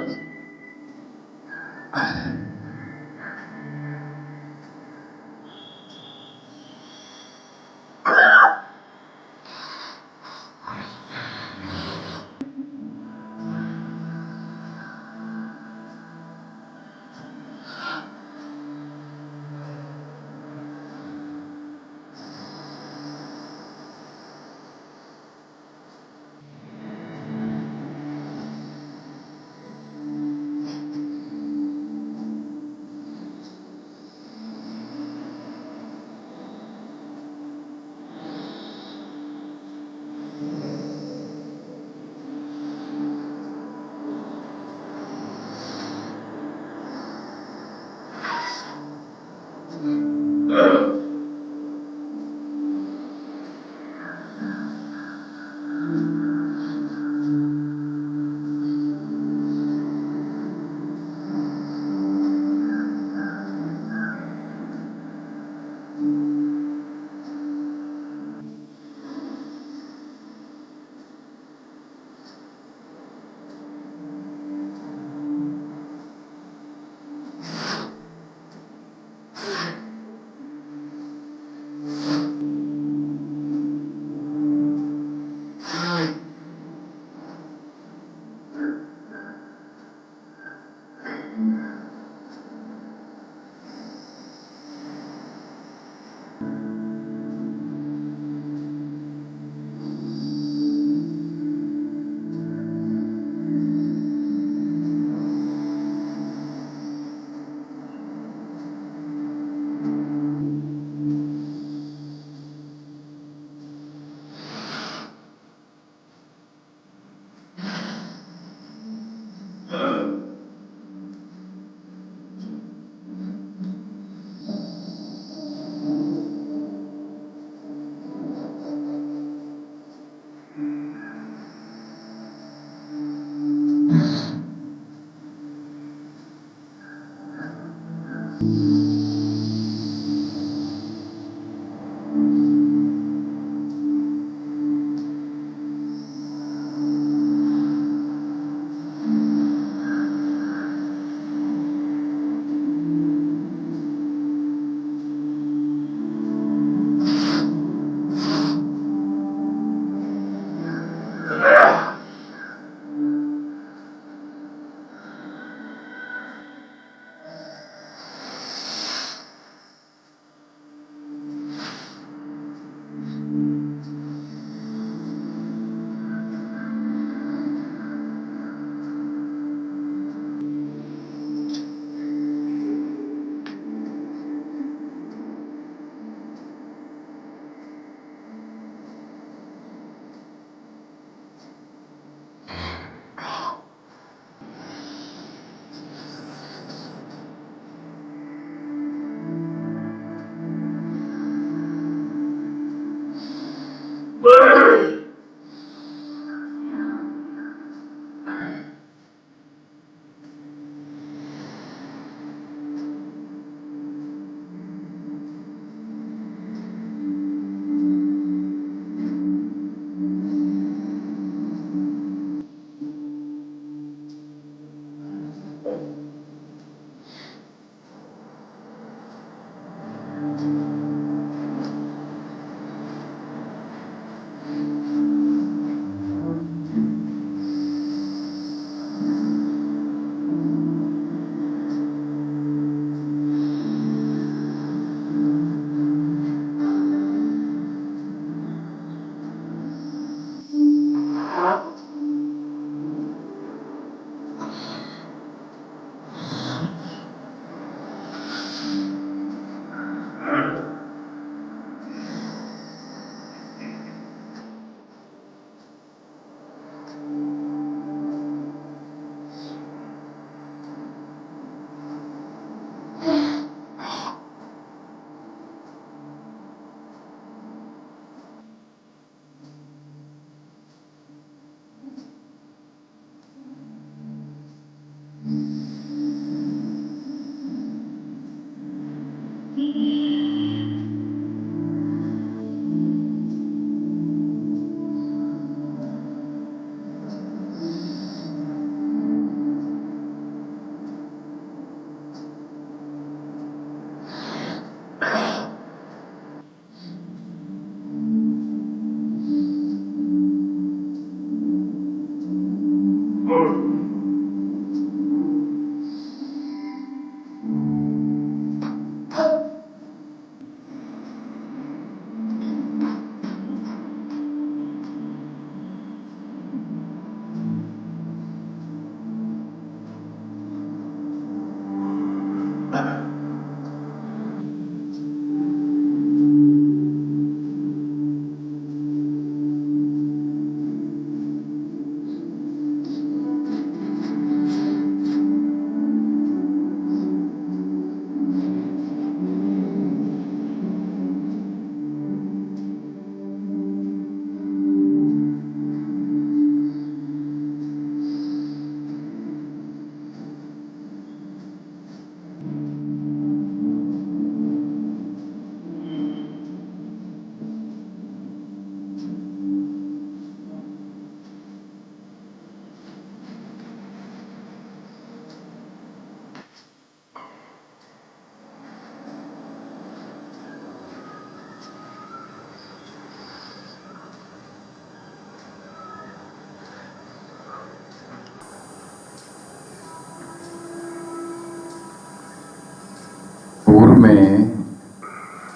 पूर्व में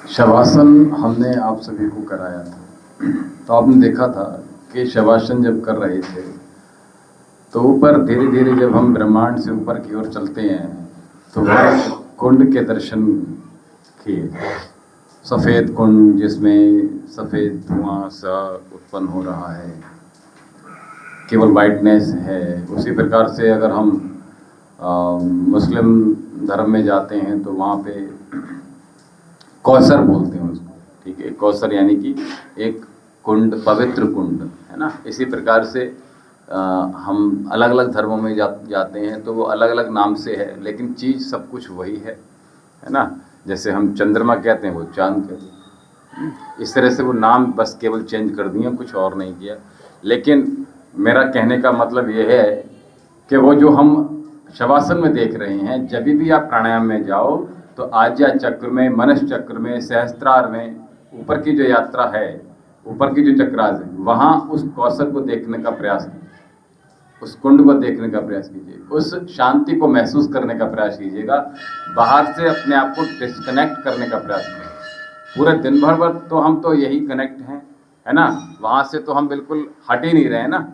शवासन हमने आप सभी को कराया था, तो आपने देखा था कि शवासन जब कर रहे थे तो ऊपर धीरे धीरे जब हम ब्रह्मांड से ऊपर की ओर चलते हैं तो वह कुंड के दर्शन किए। सफ़ेद कुंड जिसमें सफ़ेद धुआं सा उत्पन्न हो रहा है, केवल वाइटनेस है। उसी प्रकार से अगर हम मुस्लिम धर्म में जाते हैं तो वहाँ पे कौसर बोलते हैं उसको, ठीक है। कौसर यानी कि एक कुंड, पवित्र कुंड, है ना। इसी प्रकार से हम अलग अलग धर्मों में जाते हैं तो वो अलग अलग नाम से है, लेकिन चीज़ सब कुछ वही है ना। जैसे हम चंद्रमा कहते हैं, वो चांद कहते हैं। इस तरह से वो नाम बस केवल चेंज कर दिए, कुछ और नहीं किया। लेकिन मेरा कहने का मतलब ये है कि वो जो हम शवासन में देख रहे हैं, जब भी आप प्राणायाम में जाओ तो आज्ञा चक्र में, मनस चक्र में, सहस्त्रार में ऊपर की जो यात्रा है, ऊपर की जो चक्रास है, वहाँ उस कौशल को देखने का प्रयास कीजिए, उस कुंड को देखने का प्रयास कीजिए, उस शांति को महसूस करने का प्रयास कीजिएगा। बाहर से अपने आप को डिस्कनेक्ट करने का प्रयास कीजिए। पूरे दिन भर तो हम तो यही कनेक्ट हैं, है ना। वहाँ से तो हम बिल्कुल हट ही नहीं रहे हैं ना।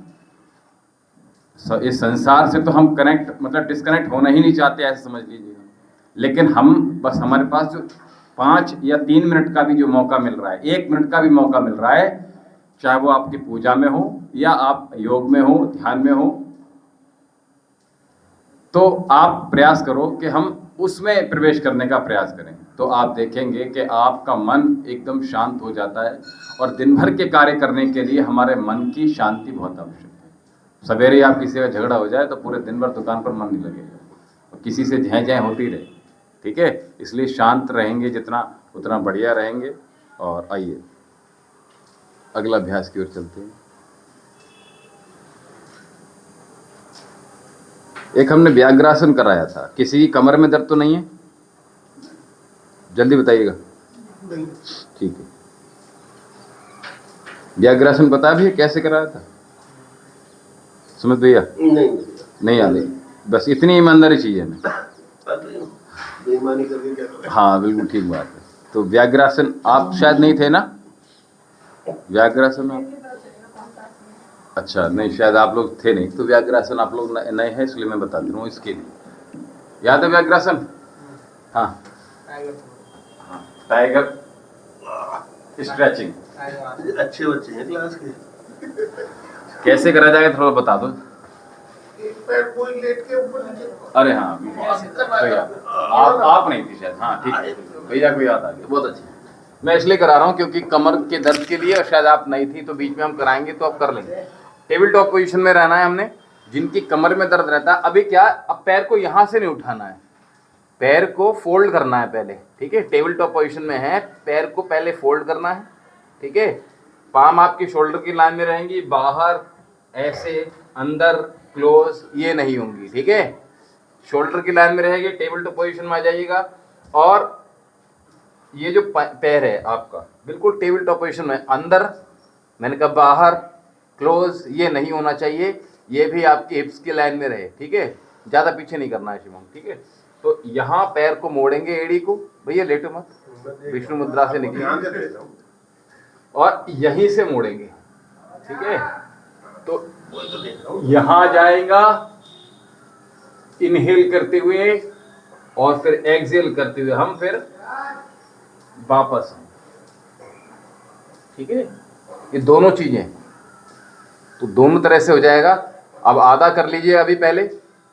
इस संसार से तो हम कनेक्ट, मतलब डिस्कनेक्ट होना ही नहीं चाहते, ऐसे समझ लीजिएगा। लेकिन हम बस, हमारे पास जो 5 या 3 मिनट का भी जो मौका मिल रहा है, 1 मिनट का भी मौका मिल रहा है, चाहे वो आपकी पूजा में हो या आप योग में हो, ध्यान में हो, तो आप प्रयास करो कि हम उसमें प्रवेश करने का प्रयास करें। तो आप देखेंगे कि आपका मन एकदम शांत हो जाता है। और दिन भर के कार्य करने के लिए हमारे मन की शांति बहुत आवश्यक है। सवेरे आप किसी का झगड़ा हो जाए तो पूरे दिन भर दुकान पर मन नहीं लगेगा, और किसी से झै झै होती रहे, ठीक है। इसलिए शांत रहेंगे जितना, उतना बढ़िया रहेंगे। और आइए अगला अभ्यास की ओर चलते हैं। एक हमने व्याघ्रासन कराया था। किसी की कमर में दर्द तो नहीं है? जल्दी बताइएगा। ठीक है। व्याघ्रासन पता भी है कैसे कराया था? समझ भैया? नहीं आती, बस इतनी ईमानदारी चाहिए ना। बेईमानी करके क्या करें? हाँ बिल्कुल ठीक बात है। तो व्याघ्रासन आप शायद नहीं थे ना? व्याघ्रासन आप, अच्छा नहीं, शायद आप लोग थे नहीं। तो व्याघ्रासन आप लोग नए हैं, इसलिए मैं बता दे रहा हूँ। इसके लिए याद है व्याघ्रासन? हाँ, टाइगर स्ट्रेचिंग। अच्छे बच्चे हैं क्लास के। कैसे करा जाएगा थोड़ा बता दो। पैर कोई लेट के ऊपर नीचे। अरे हाँ, भैया आप नहीं थी शायद। हाँ ठीक है, भैया को याद आ गया, बहुत अच्छी। मैं इसलिए करा रहा हूँ क्योंकि कमर के दर्द के लिए, और शायद आप नहीं थी तो बीच में हम कराएंगे तो आप कर लेंगे। टेबल टॉप पोजीशन में रहना है हमने। जिनकी कमर में दर्द रहता है, अभी क्या, अब पैर को यहाँ से नहीं उठाना है, पैर को फोल्ड करना है पहले, ठीक है। टेबल टॉप पोजीशन में है, पैर को पहले फोल्ड करना है, ठीक है। पाम आपकी शोल्डर की लाइन में रहेंगी, बाहर ऐसे, अंदर क्लोज ये नहीं होंगी, ठीक है। शोल्डर की लाइन में रहेगी, टेबल टॉप पोजीशन में आ जाइएगा। और ये जो पैर है आपका बिल्कुल टेबल टॉप पोजीशन में, अंदर, मैंने कहा बाहर, क्लोज ये नहीं होना चाहिए। ये भी आपकी हिप्स की लाइन में रहे, ठीक है। ज़्यादा पीछे नहीं करना है शिवम, ठीक है। तो यहाँ पैर को मोड़ेंगे, एड़ी को, भैया लेटो मत, विष्णु मुद्रा से निकलेंगे और यहीं से मोड़ेंगे, ठीक है। तो यहाँ जाएगा, इनहेल करते हुए और फिर एक्सेल करते हुए हम फिर वापस आए। ठीक है, ये दोनों चीजें, तो दोनों तरह से हो जाएगा। अब आधा कर लीजिए अभी पहले,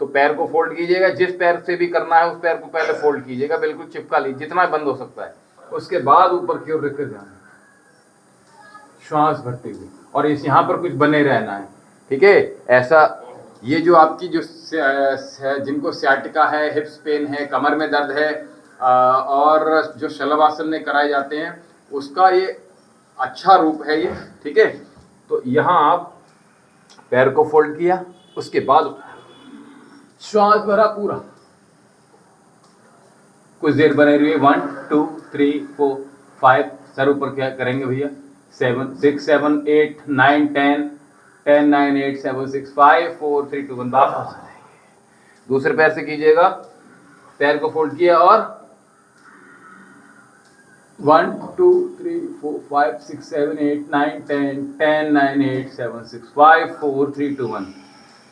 तो पैर को फोल्ड कीजिएगा, जिस पैर से भी करना है उस पैर को पहले फोल्ड कीजिएगा, बिल्कुल चिपका लीजिए जितना बंद हो सकता है। उसके बाद ऊपर की ओर रख कर जाना, श्वास भरते हुए, और इस यहाँ पर कुछ बने रहना है। ठीक है, ऐसा ये जो आपकी जो जिनको सियाटिका है, हिप्स पेन है, कमर में दर्द है, और जो शलभासन में कराए जाते हैं, उसका ये अच्छा रूप है ये। ठीक है, तो यहाँ आप पैर को फोल्ड किया, उसके बाद श्वास भरा पूरा, कुछ देर बने रहिए। 1 2 3 4 5, सर ऊपर क्या करेंगे भैया, 7 6 7 8 9 10 10 9 8 7 6 5 4 3 2 1, वापस दूसरे पैर से कीजिएगा, पैर को फोल्ड किया और 1 2 3 4 5 6 7 8 9 10 10 9 8 7 6 5 4 3 2 1।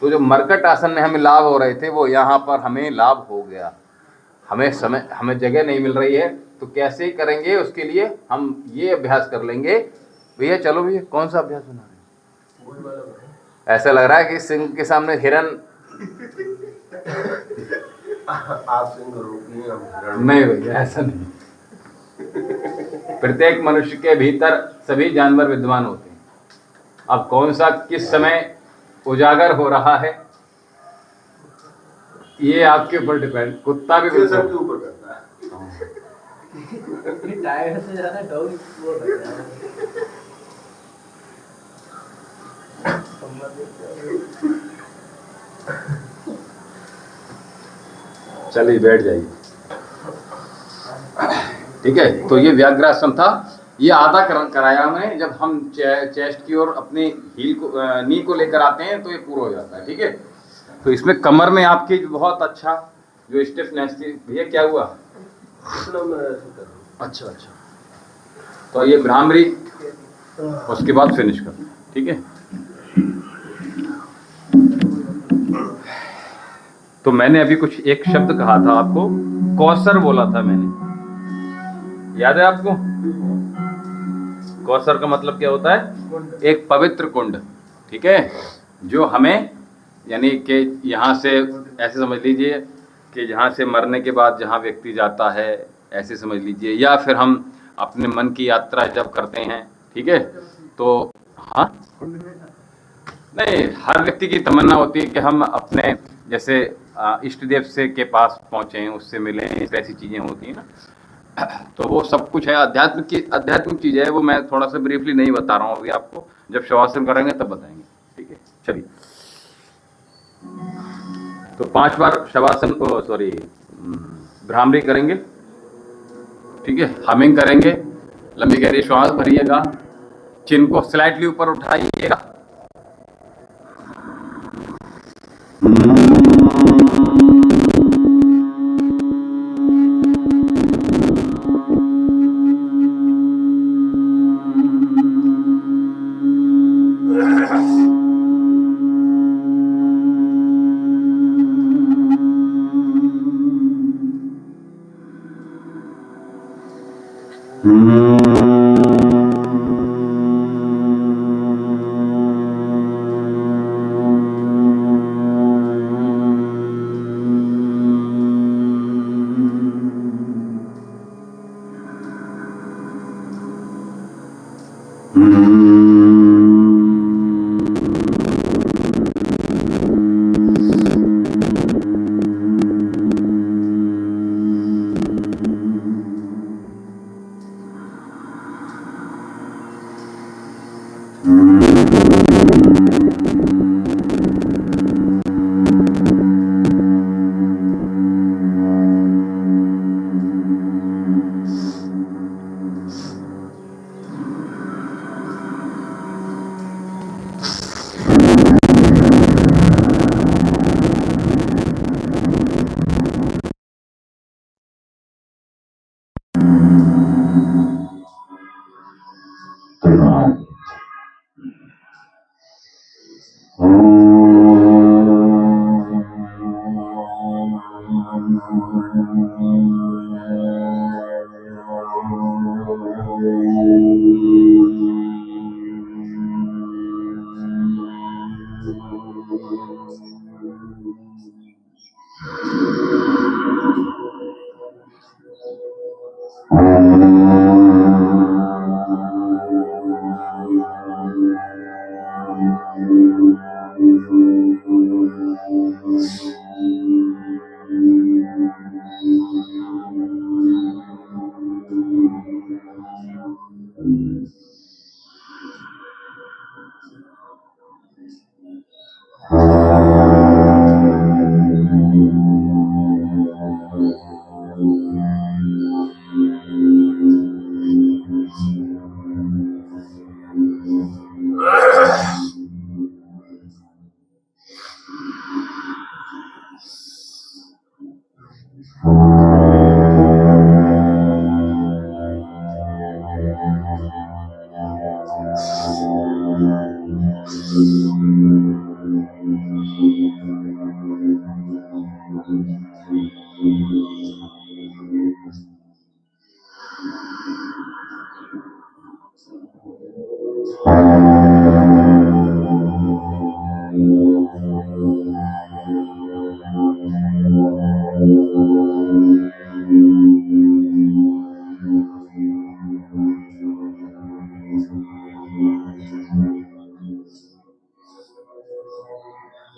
तो जो मरकट आसन में हमें लाभ हो रहे थे वो यहाँ पर हमें लाभ हो गया। हमें जगह नहीं मिल रही है, तो कैसे करेंगे उसके लिए हम ये अभ्यास कर लेंगे। भैया चलो भैया, कौन सा अभ्यास बना रहे हैं? ऐसा लग रहा है कि सिंह के सामने हिरन। आप सिंह रोकिए, हम हिरण। नहीं भैया, ऐसा नहीं। प्रत्येक मनुष्य के भीतर सभी जानवर विद्यमान होते हैं। अब कौन सा किस समय उजागर हो रहा है ये आपके ऊपर डिपेंड। कुत्ता भी ये सबके ऊपर करता है। ये टायर से ज्यादा डॉग वो रहता है। चलिए बैठ जाइए। ठीक है, तो ये व्याघ्रासन था। ये आधा कराया हमने। जब हम चेस्ट की ओर अपने हील को नी को लेकर आते हैं तो ये पूरा हो जाता है। ठीक है, तो इसमें कमर में आपकी बहुत अच्छा जो स्टिफनेस थी। भैया क्या हुआ? अच्छा अच्छा, तो ये भ्रामरी, उसके बाद फिनिश कर। ठीक है, तो मैंने अभी कुछ एक शब्द कहा था आपको, कौसर बोला था मैंने, याद है आपको? कौसर का मतलब क्या होता है? एक पवित्र कुंड। ठीक है, जो हमें यानी कि यहाँ से ऐसे समझ लीजिए कि जहाँ से मरने के बाद जहाँ व्यक्ति जाता है, ऐसे समझ लीजिए, या फिर हम अपने मन की यात्रा जब करते हैं। ठीक है, तो हाँ नहीं, हर व्यक्ति की तमन्ना होती है कि हम अपने जैसे इष्ट देव से के पास पहुँचें, उससे मिलें, ऐसी चीज़ें होती हैं ना। तो वो सब कुछ है, आध्यात्मिक चीज़ है। वो मैं थोड़ा सा ब्रीफली नहीं बता रहा हूँ अभी आपको, जब शवासन करेंगे तब बताएंगे। ठीक है, चलिए। तो 5 बार शवासन को भ्रामरी करेंगे। ठीक है, हमिंग करेंगे, लंबी गहरी श्वास भरिएगा, चिन को स्लाइटली ऊपर उठाइएगा,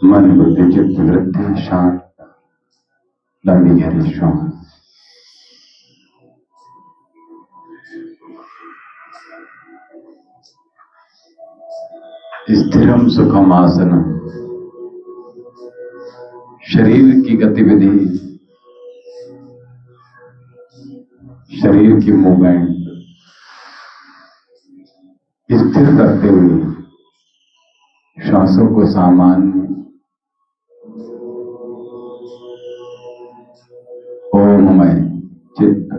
मन बुद्धि चित्त वृत्ति शांत, लंबी गहरी श्वास। स्थिरम सुखम आसनम, शरीर की गतिविधि, शरीर की मूवमेंट स्थिर करते हुए श्वासों को सामान्य ओममय चित्त,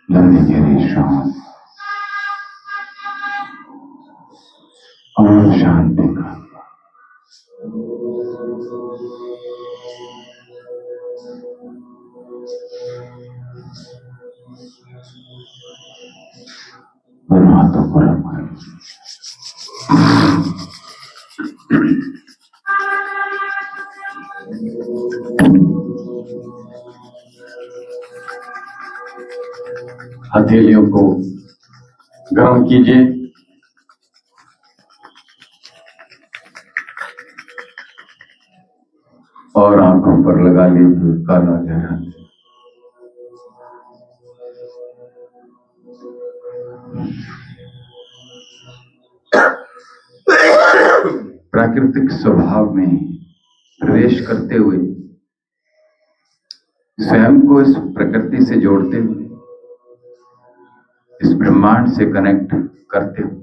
लंबी गहरी श्वास और शांति का। दोनों हाथों को रखकर हथेलियों को गर्म कीजिए। और आंखों पर लगा लीजिए काला गहरा। प्राकृतिक स्वभाव में प्रवेश करते हुए स्वयं को इस प्रकृति से जोड़ते हुए, इस ब्रह्मांड से कनेक्ट करते हुए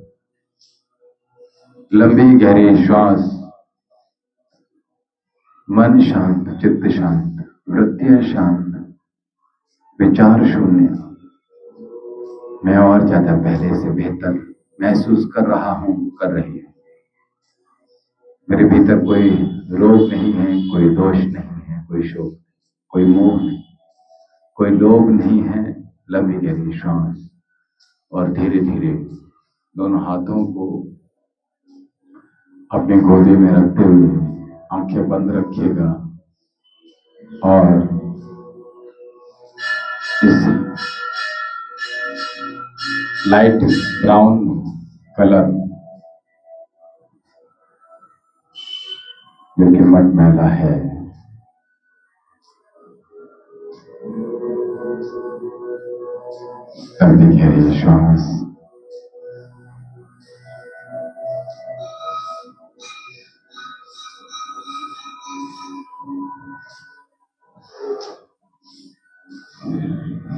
लंबी गहरी श्वास, मन शांत, चित्त शांत, वृत्तियां शांत, विचार शून्य। मैं और ज्यादा पहले से बेहतर महसूस कर रहा हूं, कर रही हूं। मेरे भीतर कोई रोग नहीं है, कोई दोष नहीं है, कोई शोक, कोई मोह नहीं, कोई लोभ नहीं है। लंबी गहरी श्वास और धीरे धीरे दोनों हाथों को अपनी गोदी में रखते हुए आंखें बंद रखिएगा और इस लाइट ब्राउन कलर जो कि मटमैला है, लंबी गहरी श्वास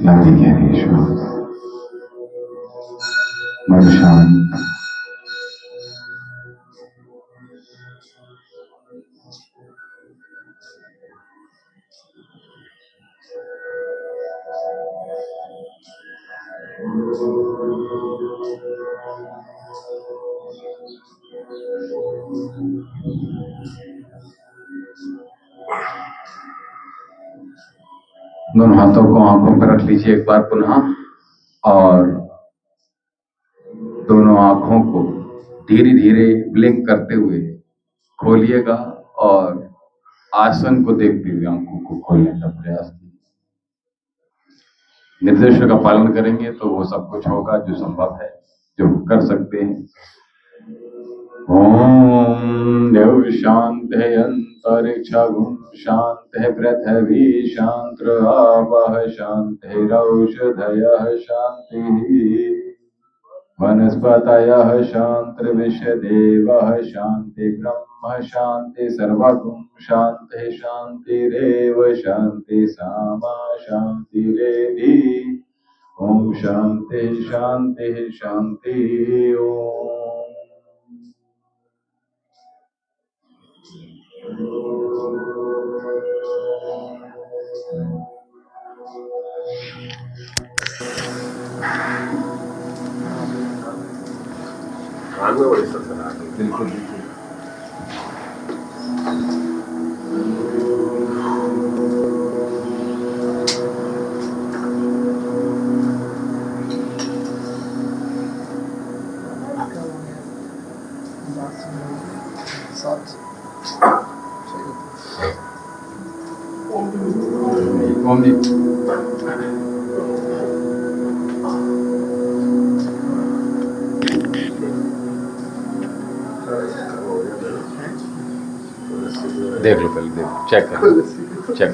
लंबी गहरी श्वास, मन शांत, दोनों हाथों को आंखों पर रख लीजिए एक बार पुनः, और दोनों आंखों को धीरे धीरे ब्लिंक करते हुए खोलिएगा और आसन को देखते हुए आंखों को खोलने का प्रयास कीजिए। निर्देशों का पालन करेंगे तो वो सब कुछ होगा जो संभव है, जो कर सकते हैं। ओम देव शांति अंतरिक्षगुं शांति पृथ्वी शांति आपः शांतिरौषधयः शांतिः वनस्पतयः शान्तिर्विश्वदेवः शान्ति ब्रह्म शान्ति सर्वगुं शान्ति शान्तिरेव शान्ति सामा शान्तिरेधि। ओम शांति शांति शांति। ओम कान में बड़ी सनसनाहट है। बिल्कुल बिल्कुल। ओम जी। देख लो पहले, देख लो, चेक कर, चेक।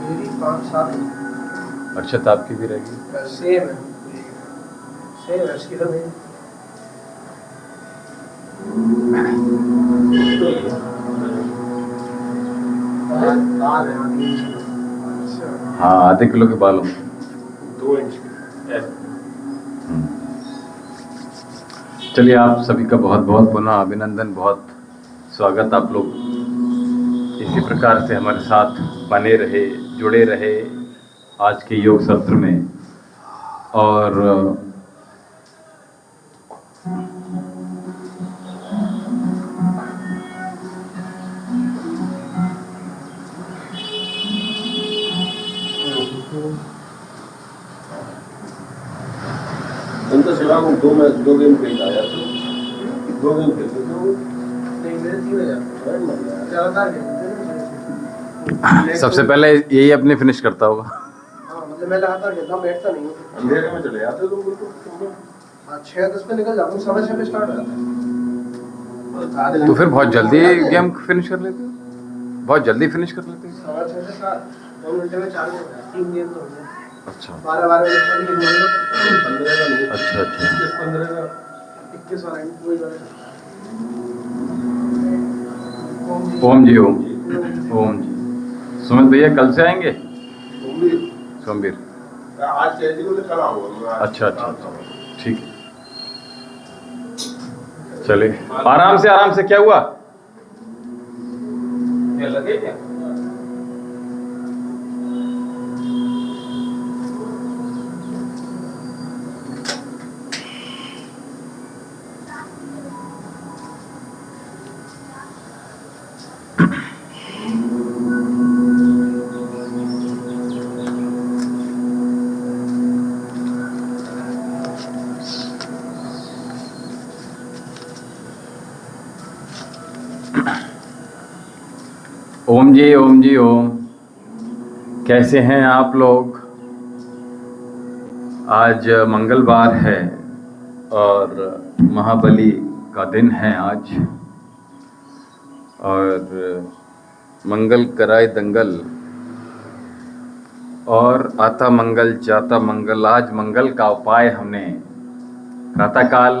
मेरी 5-7 अक्षत आपकी भी रहेगी। सेम है, सेम है इसकी तो नहीं। हाँ, आधे किलो के बाल होंगे। 2 इंच चलिए, आप सभी का बहुत बहुत पुनः अभिनंदन, बहुत स्वागत। आप लोग इसी प्रकार से हमारे साथ बने रहे, जुड़े रहे आज के योग सत्र में। और उनका सिवा 2 गेम खेलता है, 2 गेम खेलते थे। नहीं, मेरे 3,000 ज़्यादातर सबसे पहले यही अपनी फिनिश करता होगा। हाँ, मतलब मैं लगातार खेलता हूँ, बैठता नहीं हूँ। अंधेरे में चले जाते तुम बिल्कुल। हाँ, 6-10 पे निकल जाता हूँ, 6:15 पे स्टार्ट हो जाता है। तो फिर बहुत जल्दी गेम फिनिश कर लेते हो, बहुत जल्दी फिनिश कर लेते हो। 6:15 से 7 2 घंटे में 4 गेम है, 3 गेम तो हो गए। अच्छा 12 बजे तक गेम हो गए। 15 का नहीं, अच्छा अच्छा। 15 का 21 वाला वही वाला। ओम जी, ओम ओम जी। सुमित भैया कल से आएंगे? सोमवीर। आज कैदी को कल आऊंगा। अच्छा अच्छा अच्छा, ठीक है। चलिए, आराम से। क्या हुआ? क्या लगे क्या? ओम जी, ओम जी, ओम। कैसे हैं आप लोग? आज मंगलवार है और महाबली का दिन है आज, और मंगल कराए दंगल और आता मंगल जाता मंगल। आज मंगल का उपाय हमने प्रातःकाल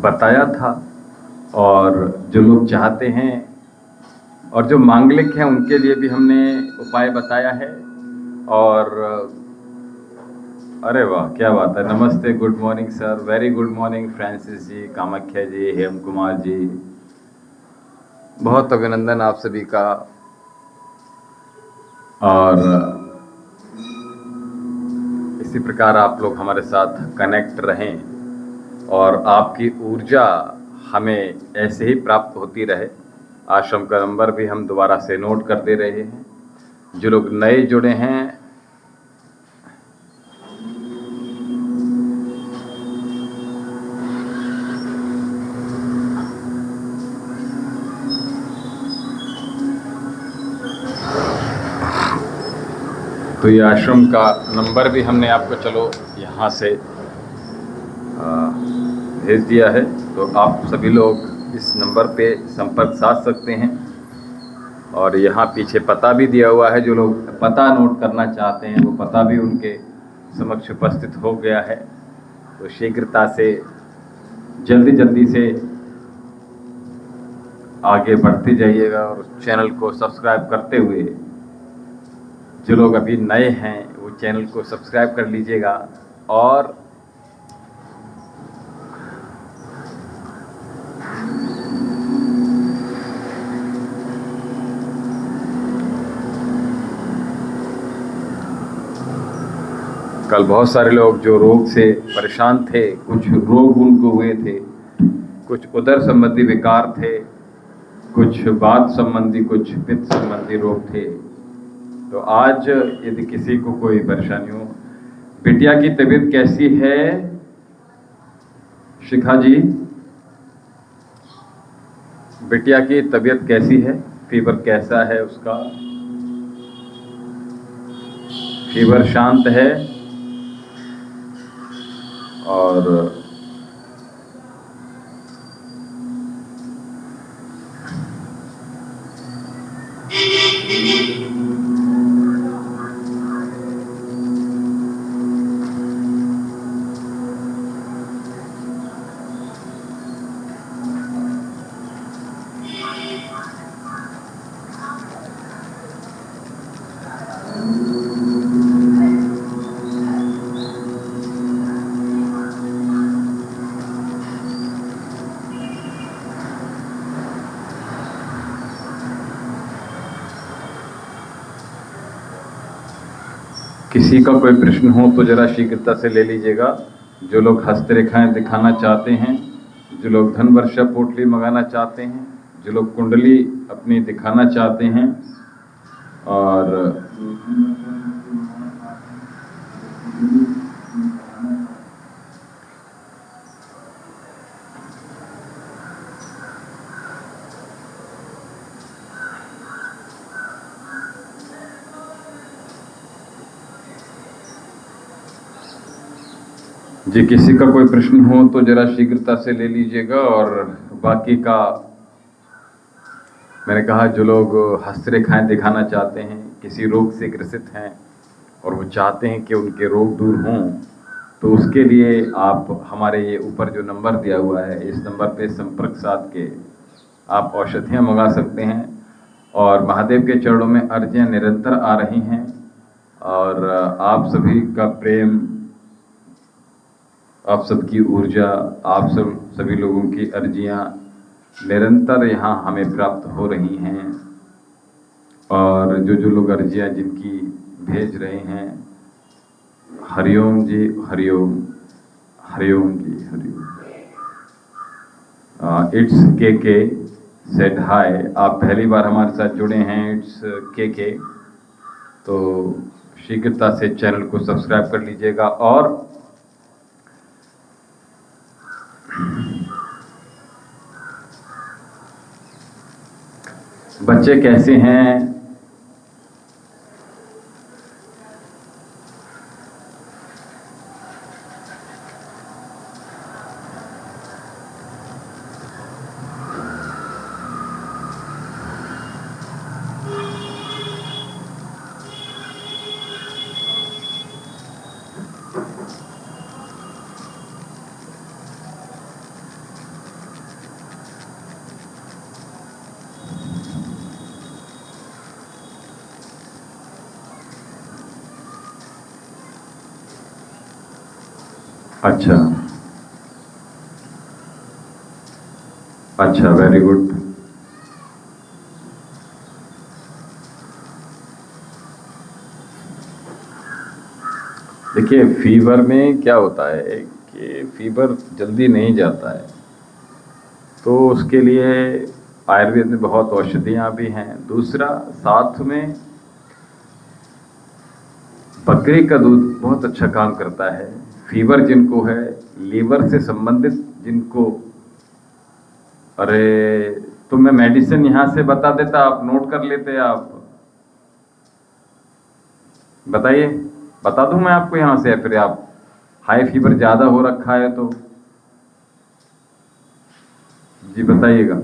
बताया था, और जो लोग चाहते हैं और जो मांगलिक हैं उनके लिए भी हमने उपाय बताया है। और अरे वाह, क्या बात है। नमस्ते, good morning sir, very good morning Francis ji, Kamakhya ji, Hem Kumar ji, बहुत अभिनंदन आप सभी का। और इसी प्रकार आप लोग हमारे साथ कनेक्ट रहें और आपकी ऊर्जा हमें ऐसे ही प्राप्त होती रहे। आश्रम का नंबर भी हम दोबारा से नोट कर दे रहे हैं। जो लोग नए जुड़े हैं, तो ये आश्रम का नंबर भी हमने आपको चलो यहाँ से भेज दिया है, तो आप सभी लोग इस नंबर पे संपर्क साध सकते हैं। और यहाँ पीछे पता भी दिया हुआ है, जो लोग पता नोट करना चाहते हैं वो पता भी उनके समक्ष उपस्थित हो गया है। तो शीघ्रता से जल्दी से आगे बढ़ते जाइएगा और चैनल को सब्सक्राइब करते हुए, जो लोग अभी नए हैं वो चैनल को सब्सक्राइब कर लीजिएगा। और कल बहुत सारे लोग जो रोग से परेशान थे, कुछ रोग उनको हुए थे, कुछ उदर संबंधी विकार थे, कुछ वात संबंधी, कुछ पित्त संबंधी रोग थे। तो आज यदि किसी को कोई परेशानी हो, बिटिया की तबीयत कैसी है शिखा जी? बिटिया की तबीयत कैसी है? फीवर कैसा है उसका? फीवर शांत है और किसी का कोई प्रश्न हो तो जरा शीघ्रता से ले लीजिएगा। जो लोग हस्तरेखाएं दिखाना चाहते हैं, जो लोग धन वर्षा पोटली मंगाना चाहते हैं, जो लोग कुंडली अपनी दिखाना चाहते हैं, और जी किसी का कोई प्रश्न हो तो जरा शीघ्रता से ले लीजिएगा। और बाकी का मैंने कहा, जो लोग हस्तरेखाएं दिखाना चाहते हैं, किसी रोग से ग्रसित हैं और वो चाहते हैं कि उनके रोग दूर हों, तो उसके लिए आप हमारे ये ऊपर जो नंबर दिया हुआ है, इस नंबर पे संपर्क साध के आप औषधियाँ मंगा सकते हैं। और महादेव के चरणों में अर्जियाँ निरंतर आ रही हैं और आप सभी का प्रेम, आप सबकी ऊर्जा, आप सभी लोगों की अर्जियाँ निरंतर यहाँ हमें प्राप्त हो रही हैं। और जो लोग अर्जियाँ जिनकी भेज रहे हैं, हरिओम जी, हरिओम, हरिओम जी, हरिओम। इट्स के सेड हाय। आप पहली बार हमारे साथ जुड़े हैं, इट्स के, तो शीघ्रता से चैनल को सब्सक्राइब कर लीजिएगा। और बच्चे कैसे हैं? अच्छा, अच्छा, वेरी गुड। देखिए फीवर में क्या होता है कि फीवर जल्दी नहीं जाता है, तो उसके लिए आयुर्वेद में बहुत औषधियाँ भी हैं। दूसरा साथ में बकरी का दूध बहुत अच्छा काम करता है। फीवर जिनको है, लीवर से संबंधित जिनको, अरे तो मैं मेडिसिन यहाँ से बता देता, आप नोट कर लेते आप। बताइए, बता दूं मैं आपको यहाँ से, या फिर आप हाई फीवर ज़्यादा हो रखा है तो जी बताइएगा।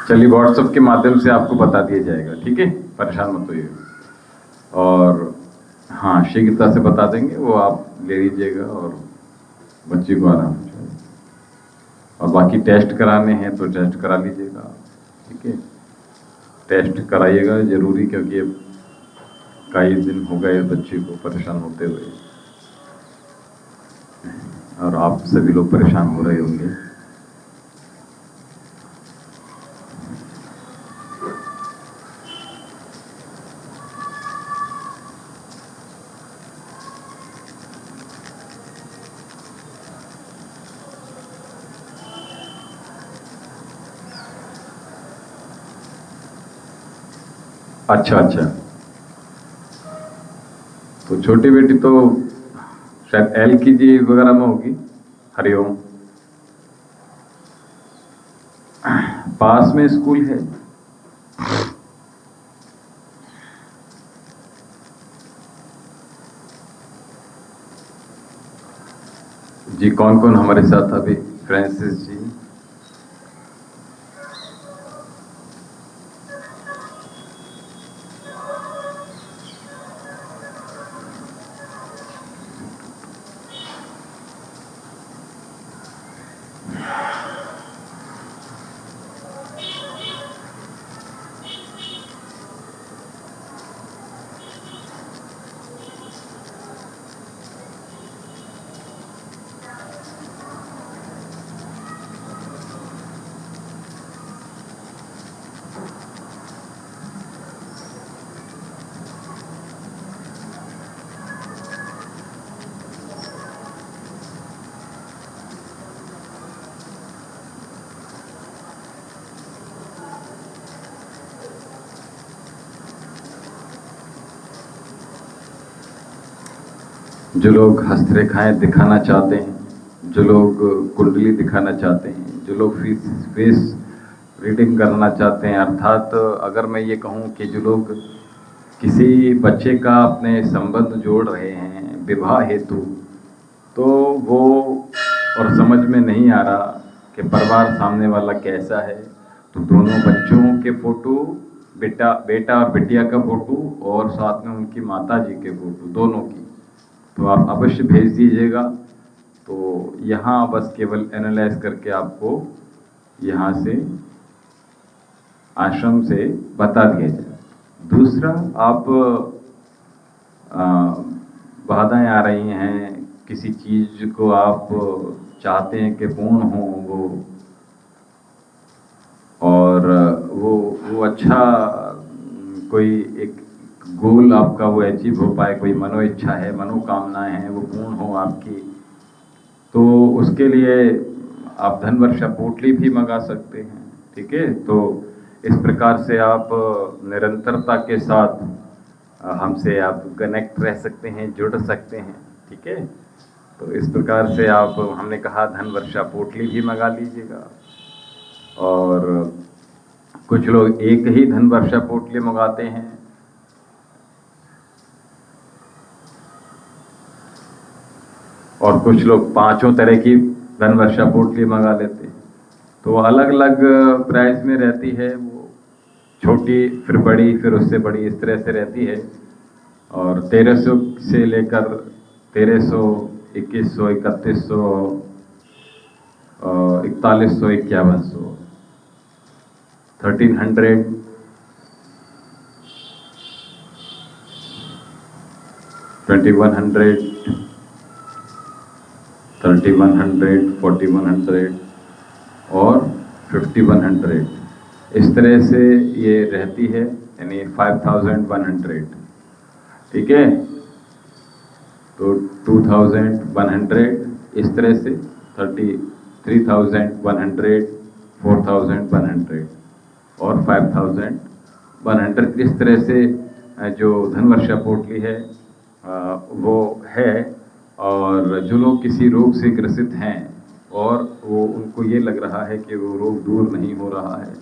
चलिए व्हाट्सएप के माध्यम से आपको बता दिया जाएगा, ठीक है, परेशान मत होइए। और हाँ, शीघ्रता से बता देंगे, वो आप ले लीजिएगा और बच्चे को आराम हो जाएगा। और बाकी टेस्ट कराने हैं तो टेस्ट करा लीजिएगा, ठीक है, टेस्ट कराइएगा ज़रूरी, क्योंकि अब कई दिन हो गए बच्चे को परेशान होते हुए, और आप सभी लोग परेशान हो रहे होंगे। अच्छा अच्छा, तो छोटी बेटी तो शायद LKG वगैरह में होगी। हरिओम, पास में स्कूल है? जी कौन कौन हमारे साथ अभी? फ्रांसिस जी, जो लोग हस्तरेखाएं दिखाना चाहते हैं, जो लोग कुंडली दिखाना चाहते हैं, जो लोग फेस रीडिंग करना चाहते हैं, अर्थात अगर मैं ये कहूँ कि जो लोग किसी बच्चे का अपने संबंध जोड़ रहे हैं विवाह हेतु, तो वो और समझ में नहीं आ रहा कि परिवार सामने वाला कैसा है, तो दोनों बच्चों के फोटो, बेटा और बिटिया का फोटो, और साथ में उनकी माता जी के फोटो, दोनों की, तो आप अवश्य भेज दीजिएगा। तो यहाँ बस केवल एनालाइज करके आपको यहाँ से आश्रम से बता दिया जाए। दूसरा, आप बाधाएं आ रही हैं, किसी चीज़ को आप चाहते हैं कि पूर्ण हो वो, और वो अच्छा कोई एक गोल आपका वो अचीव हो पाए, कोई मनो इच्छा है, मनोकामनाएं हैं, वो पूर्ण हो आपकी, तो उसके लिए आप धन वर्षा पोटली भी मंगा सकते हैं, ठीक है। तो इस प्रकार से आप निरंतरता के साथ हमसे आप कनेक्ट रह सकते हैं, जुड़ सकते हैं, ठीक है। तो इस प्रकार से आप, हमने कहा धन वर्षा पोटली भी मंगा लीजिएगा, और कुछ लोग एक ही धन वर्षा पोटली मंगाते हैं, और कुछ लोग 5 तरह की धन वर्षा पोटली मंगा लेते हैं, तो अलग अलग प्राइस में रहती है वो, छोटी फिर बड़ी फिर उससे बड़ी इस तरह से रहती है। और 1300 से लेकर 1300, 2100, 3100, 4100, 5100, 1300, 2100, 3100, 4100 और 5100 इस तरह से ये रहती है, यानी 5100। ठीक है, तो 2100 इस तरह से 33,100, 4,100 और 5,100 इस तरह से जो धनवर्षा पोटली है वो है। और जो लोग किसी रोग से ग्रसित हैं और वो उनको ये लग रहा है कि वो रोग दूर नहीं हो रहा है,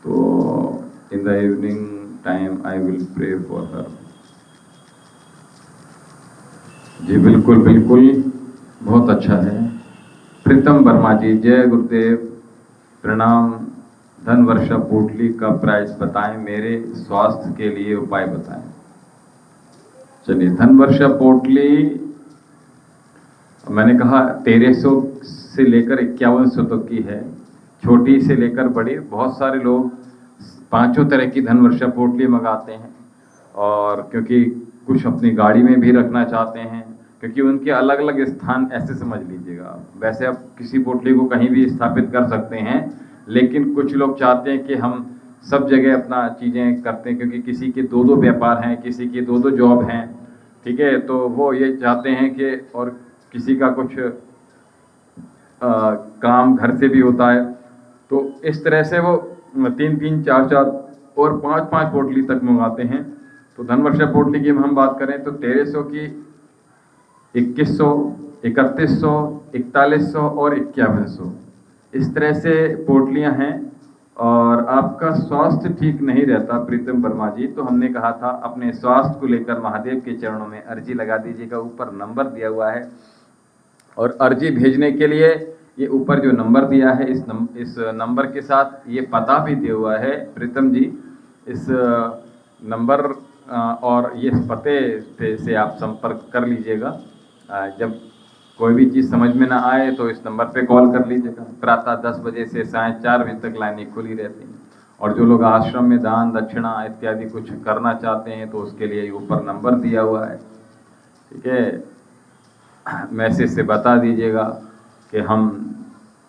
तो in the evening time I will pray for her. जी बिल्कुल बिल्कुल, बहुत अच्छा है। प्रीतम वर्मा जी, जय गुरुदेव, प्रणाम। धनवर्षा पोटली का प्राइस बताएं, मेरे स्वास्थ्य के लिए उपाय बताएं। चलिए, धनवर्षा पोटली मैंने कहा 1300 से लेकर 5100 तक की है, छोटी से लेकर बड़ी। बहुत सारे लोग 5 तरह की धनवर्षा पोटली मंगाते हैं, और क्योंकि कुछ अपनी गाड़ी में भी रखना चाहते हैं, क्योंकि उनके अलग अलग स्थान, ऐसे समझ लीजिएगा। वैसे आप किसी पोटली को कहीं भी स्थापित कर सकते हैं, लेकिन कुछ लोग चाहते हैं कि हम सब जगह अपना चीज़ें करते हैं, क्योंकि किसी के 2-2 व्यापार हैं, किसी की 2-2 जॉब हैं। ठीक है, तो वो ये चाहते हैं कि, और किसी का कुछ काम घर से भी होता है, तो इस तरह से वो 3-3, 4-4 और 5-5 पोटली तक मंगाते हैं। तो धनवर्षा पोटली की हम बात करें तो 1300 की 2100, 3100, 4100 और 5100 इस तरह से पोटलियां हैं। और आपका स्वास्थ्य ठीक नहीं रहता प्रीतम वर्मा जी, तो हमने कहा था अपने स्वास्थ्य को लेकर महादेव के चरणों में अर्जी लगा दीजिएगा। ऊपर नंबर दिया हुआ है, और अर्जी भेजने के लिए ये ऊपर जो नंबर दिया है, इस नंबर के साथ ये पता भी दिया हुआ है प्रीतम जी। इस नंबर और ये पते पे से आप संपर्क कर लीजिएगा। जब कोई भी चीज़ समझ में ना आए तो इस नंबर पे कॉल कर लीजिएगा। प्रातः 10 बजे से साढ़े 4 बजे तक लाइनें खुली रहती हैं। और जो लोग आश्रम में दान दक्षिणा इत्यादि कुछ करना चाहते हैं, तो उसके लिए ऊपर नंबर दिया हुआ है। ठीक है, मैसेज से बता दीजिएगा कि हम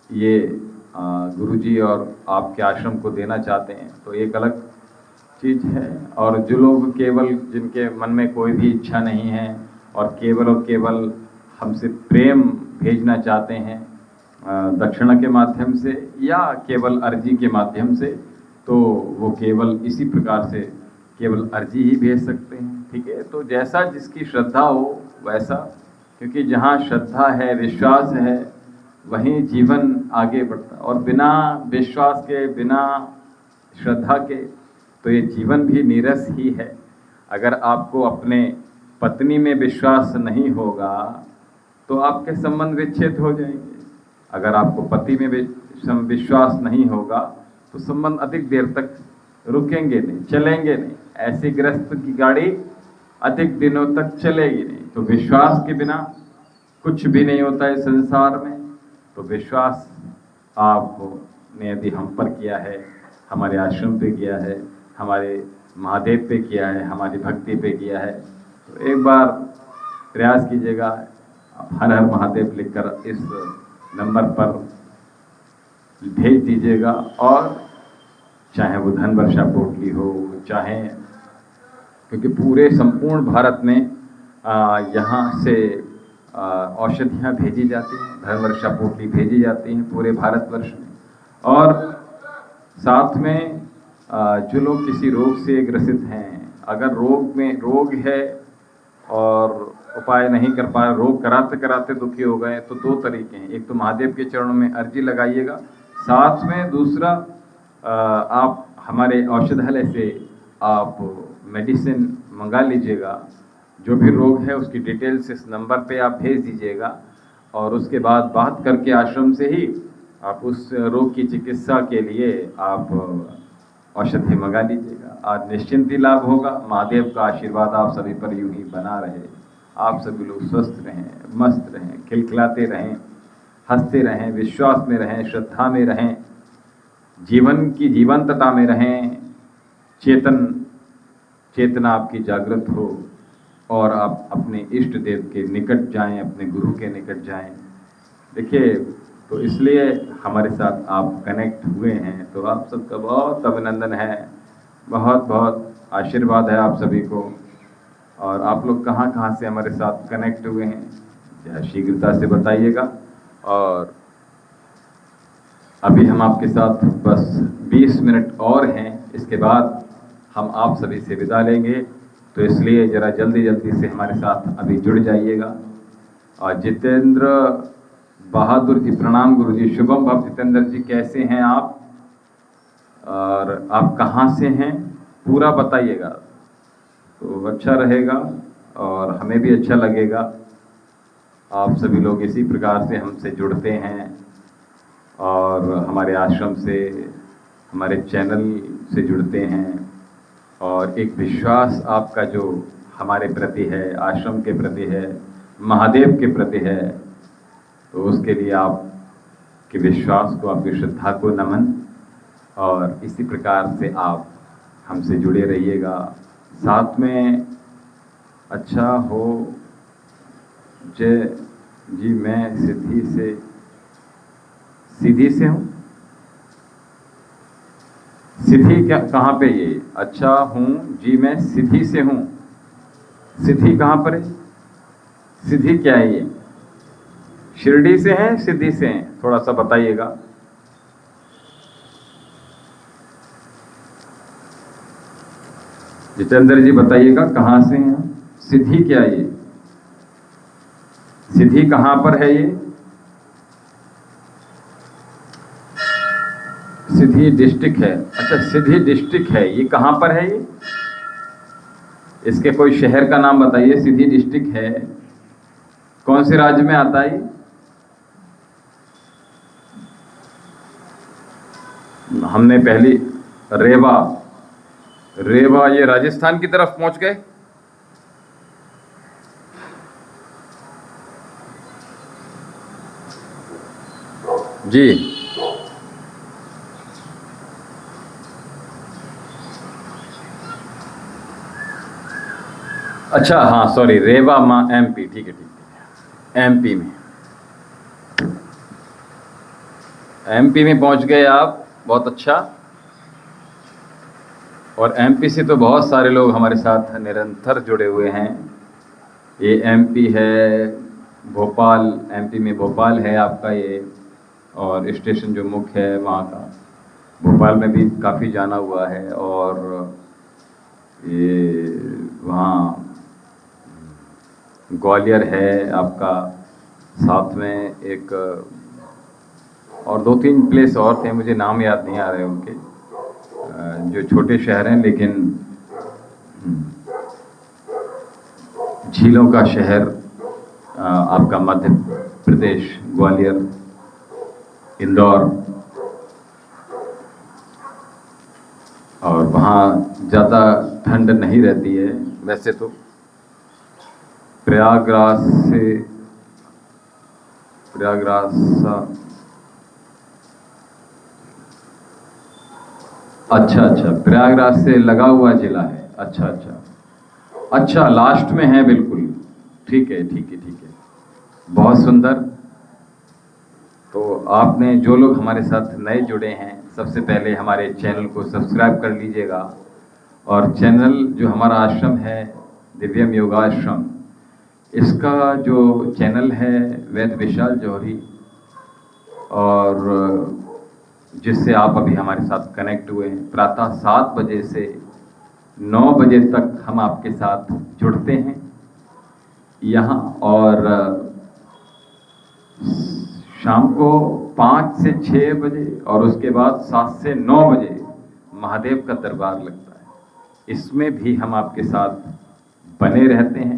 ये गुरुजी और आपके आश्रम को देना चाहते हैं, तो एक अलग चीज़ है। और जो लोग केवल, जिनके मन में कोई भी इच्छा नहीं है और केवल हमसे प्रेम भेजना चाहते हैं दक्षिणा के माध्यम से या केवल अर्जी के माध्यम से, तो वो केवल इसी प्रकार से केवल अर्जी ही भेज सकते हैं। ठीक है, तो जैसा जिसकी श्रद्धा हो वैसा, क्योंकि जहाँ श्रद्धा है, विश्वास है, वहीं जीवन आगे बढ़ता है। और बिना विश्वास के, बिना श्रद्धा के, तो ये जीवन भी नीरस ही है। अगर आपको अपने पत्नी में विश्वास नहीं होगा तो आपके संबंध विच्छेद हो जाएंगे। अगर आपको पति में विश्वास नहीं होगा तो संबंध अधिक देर तक रुकेंगे नहीं, चलेंगे नहीं। ऐसी गृहस्थ की गाड़ी अधिक दिनों तक चलेगी नहीं। तो विश्वास के बिना कुछ भी नहीं होता है संसार में। तो विश्वास आपने यदि हम पर किया है, हमारे आश्रम पे किया है, हमारे महादेव पे किया है, हमारी भक्ति पे किया है, तो एक बार प्रयास कीजिएगा। आप हर हर महादेव लिखकर इस नंबर पर भेज दीजिएगा। और चाहे वो धनवर्षा पोटली हो, चाहे, क्योंकि पूरे संपूर्ण भारत में यहाँ से औषधियाँ भेजी जाती हैं, धनवर्षा पोटली भेजी जाती हैं पूरे भारतवर्ष में। और साथ में जो लोग किसी रोग से ग्रसित हैं, अगर रोग है और उपाय नहीं कर पाए, रोग कराते कराते दुखी हो गए, तो 2 तरीके हैं। एक तो महादेव के चरणों में अर्जी लगाइएगा, साथ में दूसरा आप हमारे औषधालय से आप मेडिसिन मंगा लीजिएगा। जो भी रोग है उसकी डिटेल्स इस नंबर पे आप भेज दीजिएगा, और उसके बाद बात करके आश्रम से ही आप उस रोग की चिकित्सा के लिए आप औषधि मंगा लीजिएगा। आज निश्चिंत ही लाभ होगा। महादेव का आशीर्वाद आप सभी पर यूं ही बना रहे। आप सभी लोग स्वस्थ रहें, मस्त रहें, खिलखिलाते रहें, हंसते रहें, विश्वास में रहें, श्रद्धा में रहें, जीवन की जीवंतता में रहें, चेतना आपकी जागृत हो और आप अपने इष्ट देव के निकट जाएं, अपने गुरु के निकट जाएं। देखिए, तो इसलिए हमारे साथ आप कनेक्ट हुए हैं, तो आप सबका बहुत अभिनंदन है, बहुत बहुत आशीर्वाद है आप सभी को। और आप लोग कहाँ कहाँ से हमारे साथ कनेक्ट हुए हैं, या शीघ्रता से बताइएगा। और अभी हम आपके साथ बस 20 मिनट और हैं, इसके बाद हम आप सभी से विदा लेंगे। तो इसलिए ज़रा जल्दी जल्दी से हमारे साथ अभी जुड़ जाइएगा। और जितेंद्र बहादुर जी, प्रणाम गुरु जी। शुभम भव जितेंद्र जी, कैसे हैं आप और आप कहाँ से हैं, पूरा बताइएगा तो अच्छा रहेगा और हमें भी अच्छा लगेगा। आप सभी लोग इसी प्रकार से हमसे जुड़ते हैं और हमारे आश्रम से, हमारे चैनल से जुड़ते हैं, और एक विश्वास आपका जो हमारे प्रति है, आश्रम के प्रति है, महादेव के प्रति है, तो उसके लिए आपके विश्वास को, आपकी श्रद्धा को नमन। और इसी प्रकार से आप हमसे जुड़े रहिएगा। साथ में अच्छा हो जय जी, मैं सीधी से हूँ। सिद्धि क्या, कहाँ पे ये? अच्छा हूँ जी, मैं सिद्धि से हूँ। सिद्धि कहाँ पर है? सिद्धि क्या है ये? शिरडी से हैं, सिद्धि से हैं? थोड़ा सा बताइएगा। जितेंद्र जी बताइएगा कहाँ से हैं? सिद्धि क्या है ये? सिद्धि कहाँ पर है ये? सिद्धि डिस्ट्रिक्ट है। अच्छा, सिद्धि डिस्ट्रिक्ट है, ये कहाँ पर है ये? इसके कोई शहर का नाम बताइए। सिद्धि डिस्ट्रिक्ट है, कौन से राज्य में आता है? हमने पहली रेवा ये राजस्थान की तरफ पहुंच गए। जी, अच्छा, हाँ सॉरी, रेवा माँ एमपी, ठीक है, एमपी में पहुंच गए आप, बहुत अच्छा। और एमपी से तो बहुत सारे लोग हमारे साथ निरंतर जुड़े हुए हैं। ये एमपी है, भोपाल, एमपी में भोपाल है आपका ये, और स्टेशन जो मुख्य है वहाँ का, भोपाल में भी काफ़ी जाना हुआ है। और ये वहाँ ग्वालियर है आपका, साथ में एक और 2-3 प्लेस और थे, मुझे नाम याद नहीं आ रहे उनके, जो छोटे शहर हैं लेकिन झीलों का शहर आपका मध्य प्रदेश, ग्वालियर, इंदौर। और वहाँ ज़्यादा ठंड नहीं रहती है वैसे तो। प्रयागराज अच्छा, प्रयागराज से लगा हुआ जिला है। अच्छा, लास्ट में है, बिल्कुल ठीक है, बहुत सुंदर। तो आपने, जो लोग हमारे साथ नए जुड़े हैं, सबसे पहले हमारे चैनल को सब्सक्राइब कर लीजिएगा। और चैनल जो हमारा आश्रम है, दिव्यम योगाश्रम, इसका जो चैनल है वैद्य विशाल जौहरी, और जिससे आप अभी हमारे साथ कनेक्ट हुए हैं। प्रातः 7 बजे से 9 बजे तक हम आपके साथ जुड़ते हैं यहाँ, और शाम को 5 से 6 बजे, और उसके बाद 7 से 9 बजे महादेव का दरबार लगता है। इसमें भी हम आपके साथ बने रहते हैं।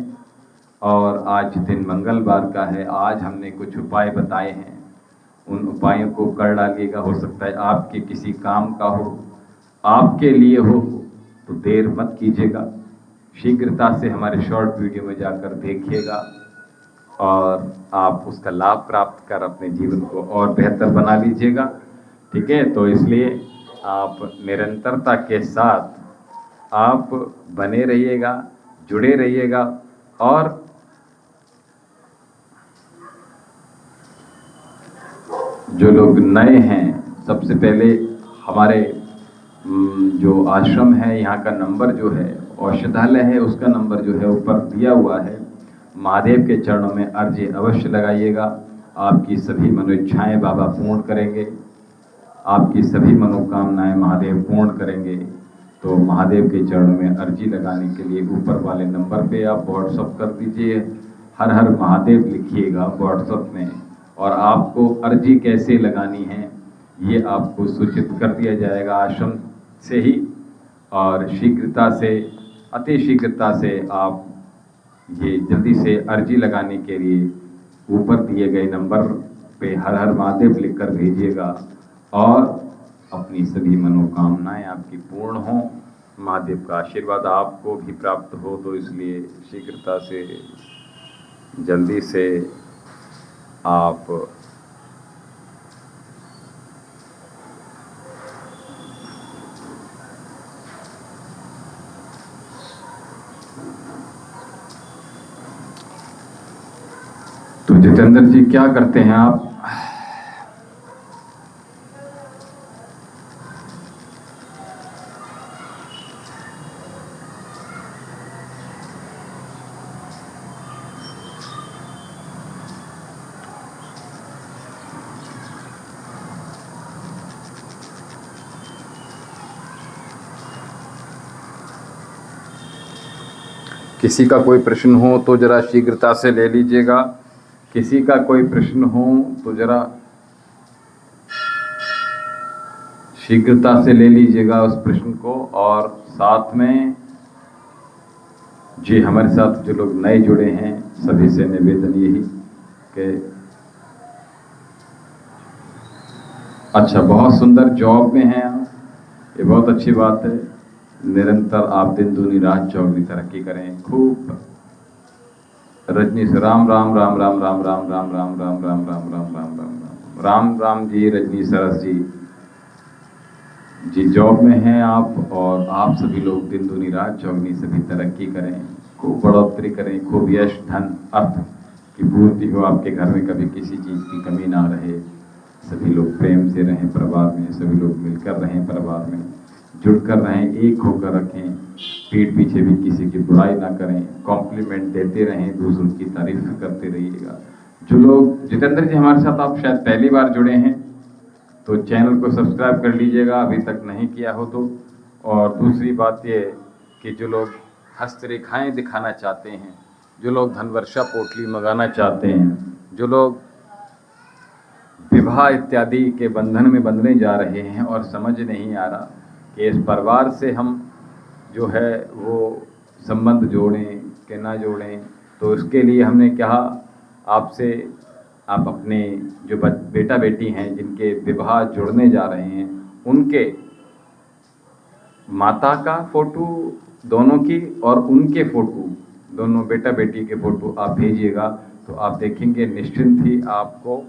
और आज दिन मंगलवार का है, आज हमने कुछ उपाय बताए हैं, उन उपायों को कर डालिएगा। हो सकता है आपके किसी काम का हो, आपके लिए हो तो देर मत कीजिएगा, शीघ्रता से हमारे शॉर्ट वीडियो में जाकर देखिएगा और आप उसका लाभ प्राप्त कर अपने जीवन को और बेहतर बना लीजिएगा। ठीक है, तो इसलिए आप निरंतरता के साथ आप बने रहिएगा, जुड़े रहिएगा। और जो लोग नए हैं, सबसे पहले हमारे जो आश्रम है यहाँ का नंबर जो है, औषधालय है, उसका नंबर जो है ऊपर दिया हुआ है। महादेव के चरणों में अर्जी अवश्य लगाइएगा। आपकी सभी मनोइच्छाएं बाबा पूर्ण करेंगे, आपकी सभी मनोकामनाएं महादेव पूर्ण करेंगे। तो महादेव के चरणों में अर्जी लगाने के लिए ऊपर वाले नंबर पे आप व्हाट्सअप कर दीजिए, हर हर महादेव लिखिएगा व्हाट्सअप में, और आपको अर्जी कैसे लगानी है ये आपको सूचित कर दिया जाएगा आश्रम से ही। और शीघ्रता से, अति शीघ्रता से आप ये जल्दी से अर्जी लगाने के लिए ऊपर दिए गए नंबर पे हर हर महादेव लिखकर भेजिएगा और अपनी सभी मनोकामनाएं आपकी पूर्ण हों, महादेव का आशीर्वाद आपको भी प्राप्त हो। तो इसलिए शीघ्रता से, जल्दी से आप तो जितेंद्र जी क्या करते हैं आप? किसी का कोई प्रश्न हो तो जरा शीघ्रता से ले लीजिएगा। किसी का कोई प्रश्न हो तो जरा शीघ्रता से ले लीजिएगा उस प्रश्न को। और साथ में जी हमारे साथ जो लोग नए जुड़े हैं, सभी से निवेदन यही कि अच्छा, बहुत सुंदर जॉब में हैं आप, ये बहुत अच्छी बात है। निरंतर आप दिन दूनी रात चौगनी तरक्की करें खूब। रजनी से राम राम राम राम राम राम राम राम राम राम राम राम राम राम राम राम जी। रजनी सरस जी जॉब में हैं आप, और आप सभी लोग दिन दूनी रात चौगनी सभी तरक्की करें, खूब बढ़ोतरी करें, खूब यश धन अर्थ की पूर्ति हो आपके घर में, कभी किसी चीज़ की कमी ना रहे। सभी लोग प्रेम से रहें परिवार में, सभी लोग मिलकर रहें परिवार में, जुड़कर रहें, एक होकर रखें, पीठ पीछे भी किसी की बुराई ना करें, कॉम्प्लीमेंट देते रहें, दूसरों की तारीफ करते रहिएगा। जो लोग जितेंद्र जी हमारे साथ आप शायद पहली बार जुड़े हैं तो चैनल को सब्सक्राइब कर लीजिएगा अभी तक नहीं किया हो तो। और दूसरी बात ये कि जो लोग हस्तरेखाएं दिखाना चाहते हैं, जो लोग धनवर्षा पोटली मंगाना चाहते हैं, जो लोग विवाह इत्यादि के बंधन में बंधने जा रहे हैं और समझ नहीं आ रहा कि इस परिवार से हम जो है वो संबंध जोड़ें कि ना जोड़ें, तो इसके लिए हमने कहा आपसे, आप अपने जो बेटा बेटी हैं जिनके विवाह जुड़ने जा रहे हैं, उनके माता का फोटो दोनों की और उनके फोटो, दोनों बेटा बेटी के फोटो आप भेजिएगा। तो आप देखेंगे निश्चिंत ही आपको,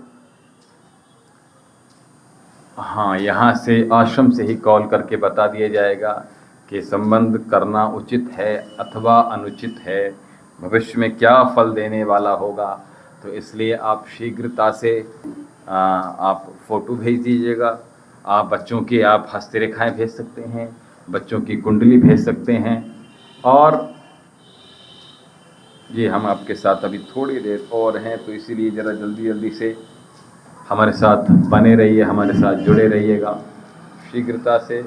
हाँ, यहाँ से आश्रम से ही कॉल करके बता दिया जाएगा कि संबंध करना उचित है अथवा अनुचित है, भविष्य में क्या फल देने वाला होगा। तो इसलिए आप शीघ्रता से आप फ़ोटो भेज दीजिएगा। आप बच्चों की आप हस्तरेखाएं भेज सकते हैं, बच्चों की कुंडली भेज सकते हैं। और ये हम आपके साथ अभी थोड़ी देर और हैं, तो इसीलिए ज़रा जल्दी जल्दी से हमारे साथ बने रहिए, हमारे साथ जुड़े रहिएगा शीघ्रता से।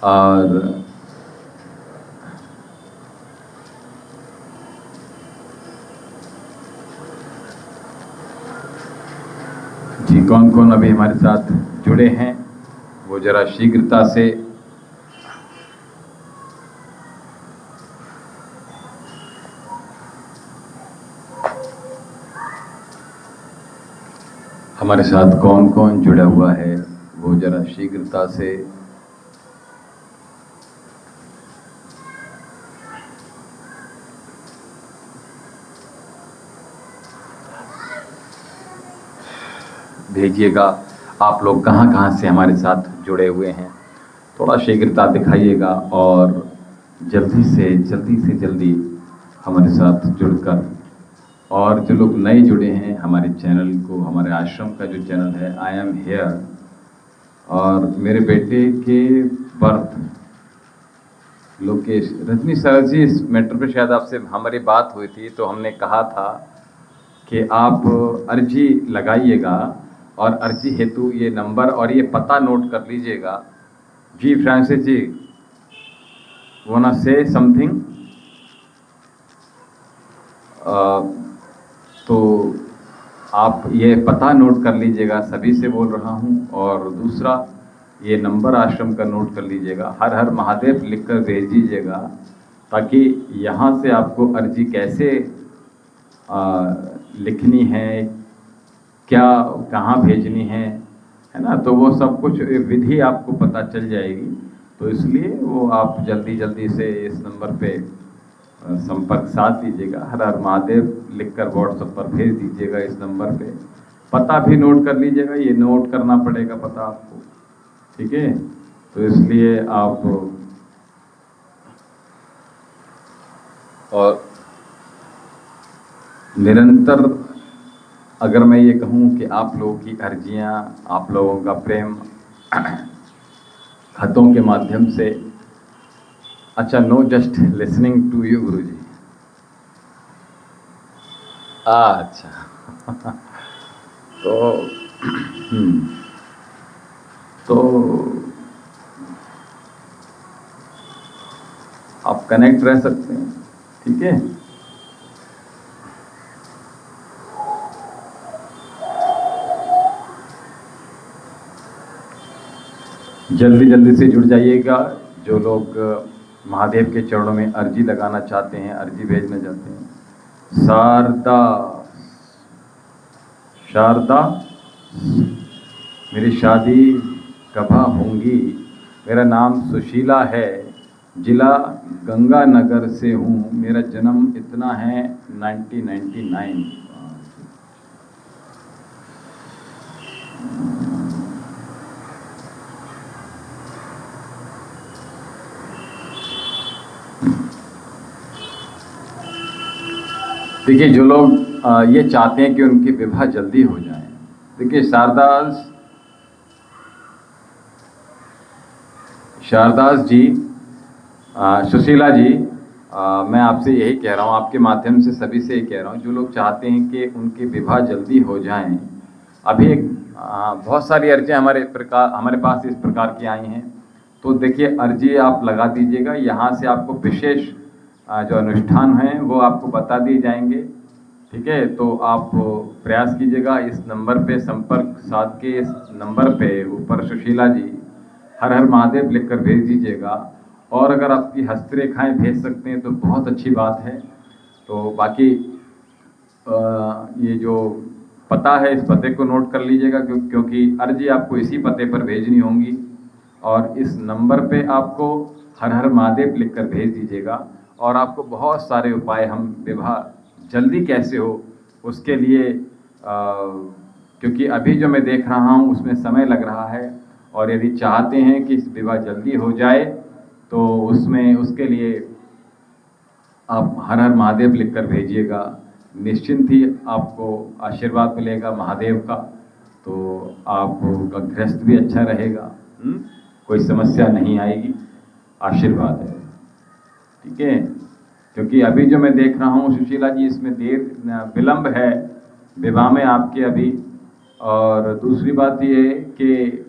और जी कौन कौन अभी हमारे साथ जुड़े हैं वो ज़रा शीघ्रता से हमारे साथ कौन कौन जुड़ा हुआ है वो ज़रा शीघ्रता से भेजिएगा आप लोग कहाँ कहाँ से हमारे साथ जुड़े हुए हैं। थोड़ा शीघ्रता दिखाइएगा और जल्दी से जल्दी हमारे साथ जुड़कर, और जो लोग नए जुड़े हैं हमारे चैनल को, हमारे आश्रम का जो चैनल है आई एम हेयर, और मेरे बेटे के बर्थ लोकेश, रजनी सर जी इस मैटर पे शायद आपसे हमारी बात हुई थी, तो हमने कहा था कि आप अर्जी लगाइएगा और अर्जी हेतु ये नंबर और ये पता नोट कर लीजिएगा। जी Francis ji, want to say something? तो आप ये पता नोट कर लीजिएगा, सभी से बोल रहा हूँ। और दूसरा ये नंबर आश्रम का नोट कर लीजिएगा, हर हर महादेव लिखकर भेज दीजिएगा, ताकि यहाँ से आपको अर्जी कैसे लिखनी है, क्या कहाँ भेजनी है ना, तो वो सब कुछ विधि आपको पता चल जाएगी। तो इसलिए वो आप जल्दी से इस नंबर पे संपर्क साध लीजिएगा, हर हर महादेव लिखकर व्हाट्सएप पर भेज दीजिएगा इस नंबर पे। पता भी नोट कर लीजिएगा, ये नोट करना पड़ेगा पता आपको, ठीक है? तो इसलिए आप, और निरंतर अगर मैं ये कहूँ कि आप लोगों की अर्जियाँ, आप लोगों का प्रेम खतों के माध्यम से, अच्छा no just listening to you Guru ji, अच्छा तो आप कनेक्ट रह सकते हैं, ठीक है? जल्दी से जुड़ जाइएगा जो लोग महादेव के चरणों में अर्जी लगाना चाहते हैं, अर्जी भेजना चाहते हैं। शारदा मेरी शादी कब होंगी? मेरा नाम सुशीला है, जिला गंगानगर से हूँ, मेरा जन्म इतना है 1999। देखिए जो लोग ये चाहते हैं कि उनकी विवाह जल्दी हो जाए, देखिए शारदास जी, सुशीला जी, मैं आपसे यही कह रहा हूँ, आपके माध्यम से सभी से यही कह रहा हूँ, जो लोग चाहते हैं कि उनकी विवाह जल्दी हो जाएं, अभी बहुत सारी अर्जियाँ हमारे पास इस प्रकार की आई हैं। तो देखिए अर्जी आप लगा दीजिएगा, यहाँ से आपको विशेष जो अनुष्ठान हैं वो आपको बता दिए जाएंगे, ठीक है? तो आप प्रयास कीजिएगा, इस नंबर पे संपर्क साध के, इस नंबर पे ऊपर सुशीला जी हर हर महादेव लिखकर भेज दीजिएगा। और अगर आपकी हस्तरेखाएं भेज सकते हैं तो बहुत अच्छी बात है। तो बाकी ये जो पता है इस पते को नोट कर लीजिएगा, क्योंकि अर्जी आपको इसी पते पर भेजनी होंगी, और इस नंबर पे आपको हर हर महादेव लिखकर भेज दीजिएगा। और आपको बहुत सारे उपाय, हम विवाह जल्दी कैसे हो उसके लिए, क्योंकि अभी जो मैं देख रहा हूँ उसमें समय लग रहा है, और यदि चाहते हैं कि विवाह जल्दी हो जाए तो उसके लिए आप हर हर महादेव लिखकर भेजिएगा, निश्चिंत ही आपको आशीर्वाद मिलेगा महादेव का। तो आपका गृहस्थ भी अच्छा रहेगा, कोई समस्या नहीं आएगी, आशीर्वाद है, ठीक है? क्योंकि अभी जो मैं देख रहा हूँ सुशीला जी, इसमें विलंब है विवाह में आपके अभी। और दूसरी बात ये कि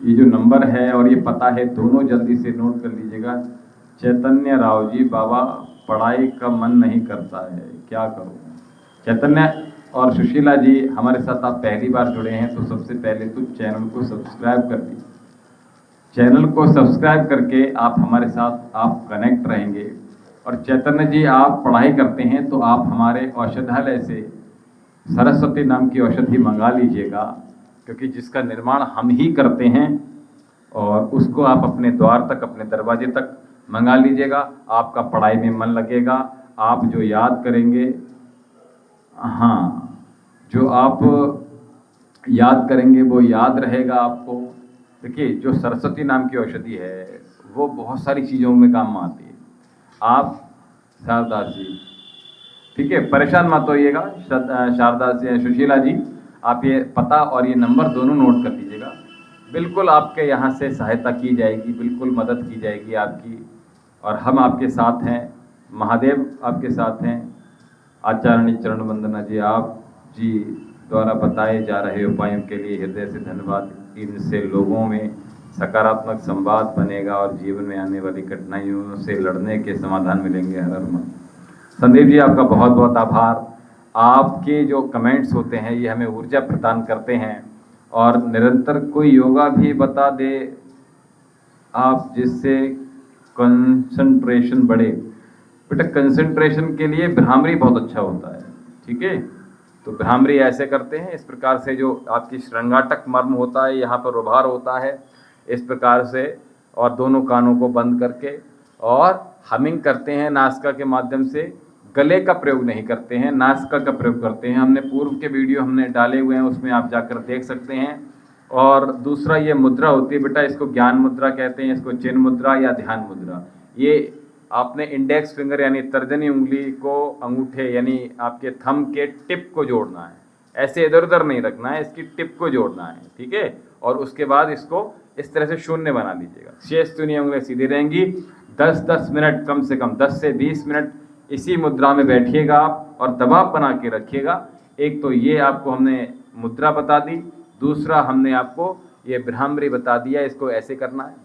ये जो नंबर है और ये पता है, दोनों जल्दी से नोट कर लीजिएगा। चैतन्य राव जी, बाबा पढ़ाई का मन नहीं करता है, क्या करूँ? चैतन्य और सुशीला जी, हमारे साथ आप पहली बार जुड़े हैं, तो सबसे पहले तो चैनल को सब्सक्राइब कर दीजिए। चैनल को सब्सक्राइब करके आप हमारे साथ आप कनेक्ट रहेंगे। और चैतन्य जी, आप पढ़ाई करते हैं तो आप हमारे औषधालय से सरस्वती नाम की औषधि मंगा लीजिएगा, क्योंकि जिसका निर्माण हम ही करते हैं, और उसको आप अपने द्वार तक, अपने दरवाजे तक मंगा लीजिएगा। आपका पढ़ाई में मन लगेगा, आप जो याद करेंगे, हाँ, जो आप याद करेंगे वो याद रहेगा आपको। देखिए जो सरस्वती नाम की औषधि है वो बहुत सारी चीज़ों में काम आती है। आप शारदा जी, ठीक है, परेशान मत होइएगा। शारदा से सुशीला जी, आप ये पता और ये नंबर दोनों नोट कर लीजिएगा। बिल्कुल आपके यहाँ से सहायता की जाएगी, बिल्कुल मदद की जाएगी आपकी, और हम आपके साथ हैं। महादेव आपके साथ हैं। आचार्य चरण वंदना जी, आप जी द्वारा बताए जा रहे उपायों के लिए हृदय से धन्यवाद। इनसे लोगों में सकारात्मक संवाद बनेगा और जीवन में आने वाली कठिनाइयों से लड़ने के समाधान मिलेंगे। हर हर महादेव। संदीप जी आपका बहुत बहुत आभार। आपके जो कमेंट्स होते हैं ये हमें ऊर्जा प्रदान करते हैं, और निरंतर कोई योगा भी बता दे आप जिससे कंसंट्रेशन बढ़े। बेटा कंसंट्रेशन के लिए भ्रामरी बहुत अच्छा होता है, ठीक है। तो भ्रामरी ऐसे करते हैं, इस प्रकार से जो आपकी श्रृंगाटक मर्म होता है, यहाँ पर उभार होता है, इस प्रकार से, और दोनों कानों को बंद करके, और हमिंग करते हैं नासिका के माध्यम से। गले का प्रयोग नहीं करते हैं, नासिका का प्रयोग करते हैं। हमने पूर्व के वीडियो हमने डाले हुए हैं, उसमें आप जाकर देख सकते हैं। और दूसरा ये मुद्रा होती है बेटा, इसको ज्ञान मुद्रा कहते हैं, इसको चिन्ह मुद्रा या ध्यान मुद्रा। ये आपने इंडेक्स फिंगर यानी तर्जनी उंगली को अंगूठे यानी आपके थंब के टिप को जोड़ना है, ऐसे इधर उधर नहीं रखना है, इसकी टिप को जोड़ना है, ठीक है। और उसके बाद इसको इस तरह से शून्य बना लीजिएगा। शेष दुनिया उंगलियां सीधी रहेंगी। 10-10 मिनट, कम से कम 10 से 20 मिनट इसी मुद्रा में बैठिएगा आप, और दबाव बना के रखिएगा। एक तो ये आपको हमने मुद्रा बता दी, दूसरा हमने आपको ये भ्रामरी बता दिया, इसको ऐसे करना है।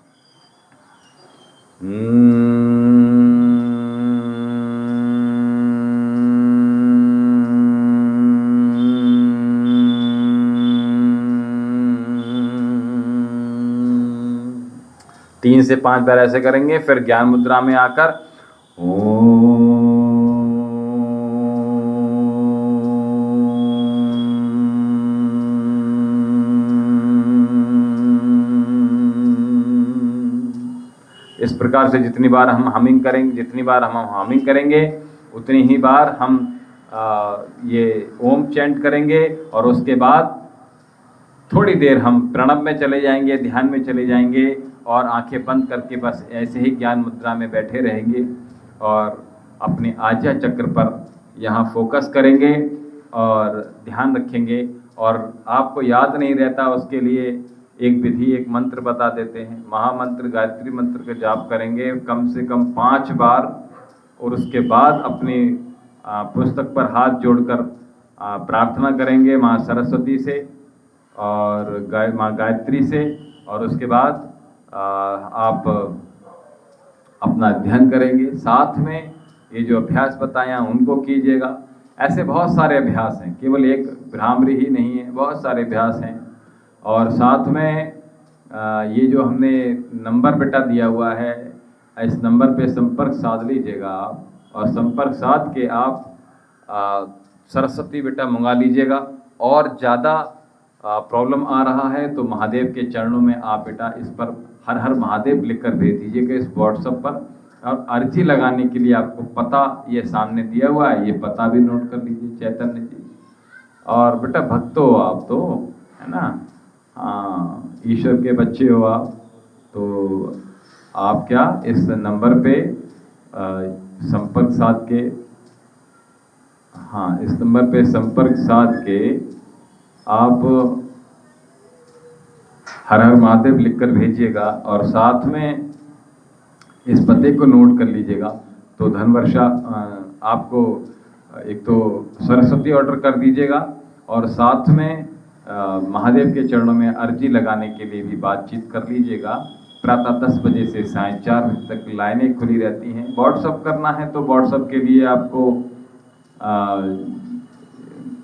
तीन से 5 बार ऐसे करेंगे, फिर ज्ञान मुद्रा में आकर इस प्रकार से जितनी बार हम हमिंग करेंगे, जितनी बार हम हमिंग करेंगे उतनी ही बार हम ये ओम चैंट करेंगे, और उसके बाद थोड़ी देर हम प्रणव में चले जाएंगे, ध्यान में चले जाएंगे, और आंखें बंद करके बस ऐसे ही ज्ञान मुद्रा में बैठे रहेंगे, और अपने आज्ञा चक्र पर यहाँ फोकस करेंगे और ध्यान रखेंगे। और आपको याद नहीं रहता, उसके लिए एक विधि, एक मंत्र बता देते हैं। महामंत्र गायत्री मंत्र का जाप करेंगे कम से कम 5 बार, और उसके बाद अपनी पुस्तक पर हाथ जोड़कर प्रार्थना करेंगे माँ सरस्वती से और माँ गायत्री से, और उसके बाद आप अपना ध्यान करेंगे। साथ में ये जो अभ्यास बताया उनको कीजिएगा। ऐसे बहुत सारे अभ्यास हैं, केवल एक भ्रामरी ही नहीं है, बहुत सारे अभ्यास हैं। और साथ में ये जो हमने नंबर बेटा दिया हुआ है, इस नंबर पे संपर्क साध लीजिएगा आप, और संपर्क साध के आप सरस्वती बेटा मंगा लीजिएगा। और ज़्यादा प्रॉब्लम आ रहा है तो महादेव के चरणों में आप बेटा इस पर हर हर महादेव लिखकर भेज दीजिएगा इस व्हाट्सएप पर। और अर्जी लगाने के लिए आपको पता ये सामने दिया हुआ है, ये पता भी नोट कर लीजिए, चैतन्य जी। और बेटा भक्त हो आप तो, है ना, हाँ, ईश्वर के बच्चे हो आप, तो आप क्या इस नंबर पे संपर्क साध के, हाँ, इस नंबर पे संपर्क साध के आप हर हर महादेव लिखकर भेजिएगा, और साथ में इस पते को नोट कर लीजिएगा। तो धनवर्षा आपको एक तो सरस्वती ऑर्डर कर दीजिएगा, और साथ में महादेव के चरणों में अर्जी लगाने के लिए भी बातचीत कर लीजिएगा। प्रातः 10 बजे से सायं 4 बजे तक लाइनें खुली रहती हैं। व्हाट्सअप करना है तो व्हाट्सअप के लिए आपको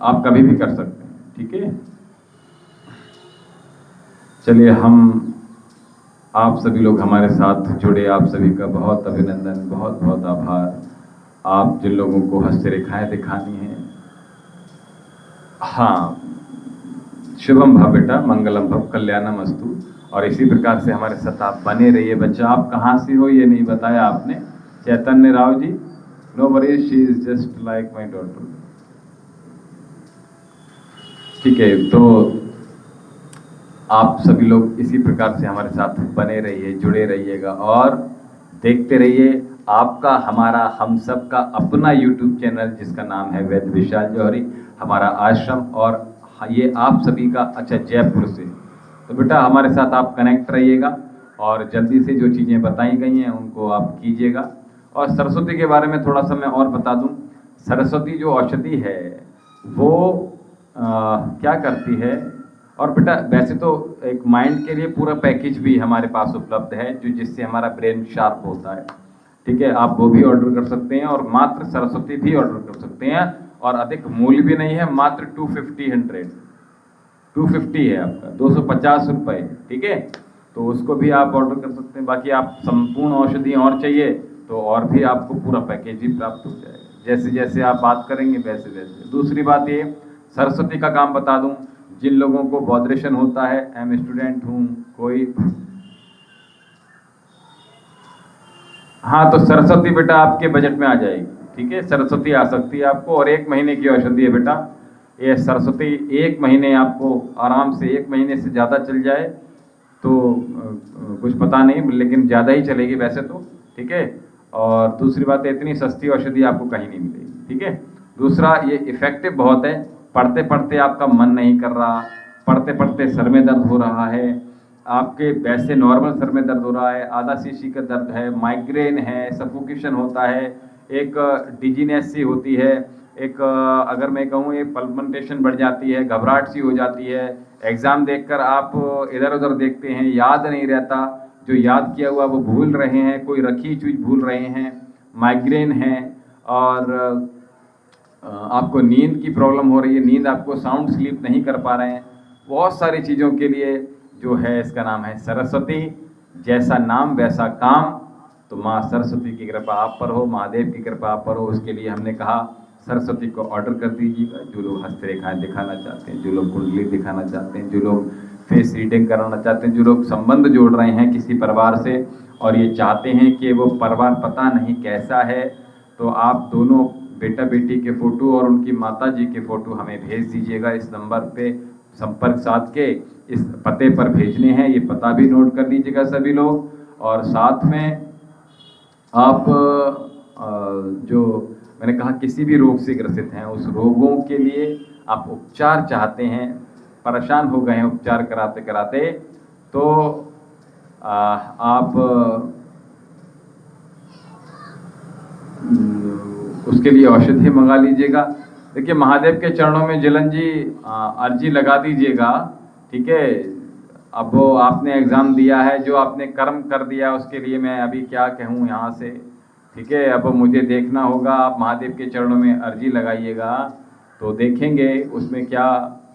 आप कभी भी कर सकते हैं, ठीक है। चलिए, हम आप सभी लोग हमारे साथ जुड़े, आप सभी का बहुत अभिनंदन, बहुत बहुत आभार। आप जिन लोगों को हस्त रेखाएं दिखानी हैं, हाँ, शुभम भव बेटा, मंगलम भव, कल्याणम अस्तु। और इसी प्रकार से हमारे साथ आप बने रहिए। बच्चा आप कहाँ से हो ये नहीं बताया आपने। Chaitanya Rao ji, no worries, she is just like my daughter. ठीक है, तो आप सभी लोग इसी प्रकार से हमारे साथ बने रहिए, जुड़े रहिएगा और देखते रहिए आपका, हमारा, हम सब का अपना YouTube चैनल जिसका नाम है वैद्य विशाल जौहरी, हमारा आश्रम। और ये आप सभी का, अच्छा जयपुर से, तो बेटा हमारे साथ आप कनेक्ट रहिएगा और जल्दी से जो चीज़ें बताई गई हैं उनको आप कीजिएगा। और सरस्वती के बारे में थोड़ा सा मैं और बता दूं, सरस्वती जो औषधि है वो क्या करती है। और बेटा वैसे तो एक माइंड के लिए पूरा पैकेज भी हमारे पास उपलब्ध है जो जिससे हमारा ब्रेन शार्प होता है, ठीक है, आप वो भी ऑर्डर कर सकते हैं और मात्र सरस्वती भी ऑर्डर कर सकते हैं और अधिक मूल्य भी नहीं है, मात्र 250 है आपका, 250 रुपये, ठीक है, तो उसको भी आप ऑर्डर कर सकते हैं। बाकी आप संपूर्ण औषधि और चाहिए तो और भी आपको पूरा पैकेज ही प्राप्त हो जाएगा, जैसे जैसे आप बात करेंगे वैसे वैसे। दूसरी बात ये, सरस्वती का काम बता दूं, जिन लोगों को बॉदरेशन होता है, एम स्टूडेंट हूँ कोई, हाँ तो सरस्वती बेटा आपके बजट में आ जाएगी, ठीक है, सरस्वती आ सकती है आपको। और 1 महीने की औषधि है बेटा, ये सरस्वती 1 महीने आपको आराम से, 1 महीने से ज़्यादा चल जाए तो कुछ पता नहीं, लेकिन ज़्यादा ही चलेगी वैसे तो, ठीक है। और दूसरी बात, इतनी सस्ती औषधि आपको कहीं नहीं मिलेगी, ठीक है। दूसरा, ये इफेक्टिव बहुत है, पढ़ते पढ़ते आपका मन नहीं कर रहा, पढ़ते पढ़ते सर में दर्द हो रहा है, आपके वैसे नॉर्मल सर में दर्द हो रहा है, आधा शीशी का दर्द है, माइग्रेन है, सफोकेशन होता है, एक डिजीनेस सी होती है, एक अगर मैं कहूँ ये पल्पमेंटेशन बढ़ जाती है, घबराहट सी हो जाती है, एग्ज़ाम देखकर आप इधर उधर देखते हैं, याद नहीं रहता, जो याद किया हुआ वो भूल रहे हैं, कोई रखी चीज़ भूल रहे हैं, माइग्रेन है, और आपको नींद की प्रॉब्लम हो रही है, नींद आपको साउंड स्लीप नहीं कर पा रहे हैं, बहुत सारी चीज़ों के लिए जो है इसका नाम है सरस्वती। जैसा नाम वैसा काम, तो माँ सरस्वती की कृपा आप पर हो, महादेव की कृपा आप पर हो, उसके लिए हमने कहा सरस्वती को ऑर्डर कर दीजिएगा। जो लोग हस्तरेखाएं दिखाना चाहते हैं, जो लोग कुंडली दिखाना चाहते हैं, जो लोग फेस रीडिंग कराना चाहते हैं, जो लोग संबंध जोड़ रहे हैं किसी परिवार से और ये चाहते हैं कि वो परिवार पता नहीं कैसा है, तो आप दोनों बेटा बेटी के फ़ोटो और उनकी माता जी के फ़ोटो हमें भेज दीजिएगा। इस नंबर पे संपर्क साध के इस पते पर भेजने हैं, ये पता भी नोट कर लीजिएगा सभी लोग। और साथ में आप जो मैंने कहा किसी भी रोग से ग्रसित हैं, उस रोगों के लिए आप उपचार चाहते हैं, परेशान हो गए हैं उपचार कराते कराते, तो आप उसके लिए औषधि मंगा लीजिएगा। देखिए महादेव के चरणों में जिलन जी अर्जी लगा दीजिएगा, ठीक है। अब वो आपने एग्ज़ाम दिया है, जो आपने कर्म कर दिया उसके लिए मैं अभी क्या कहूँ यहाँ से, ठीक है। अब मुझे देखना होगा, आप महादेव के चरणों में अर्जी लगाइएगा तो देखेंगे उसमें क्या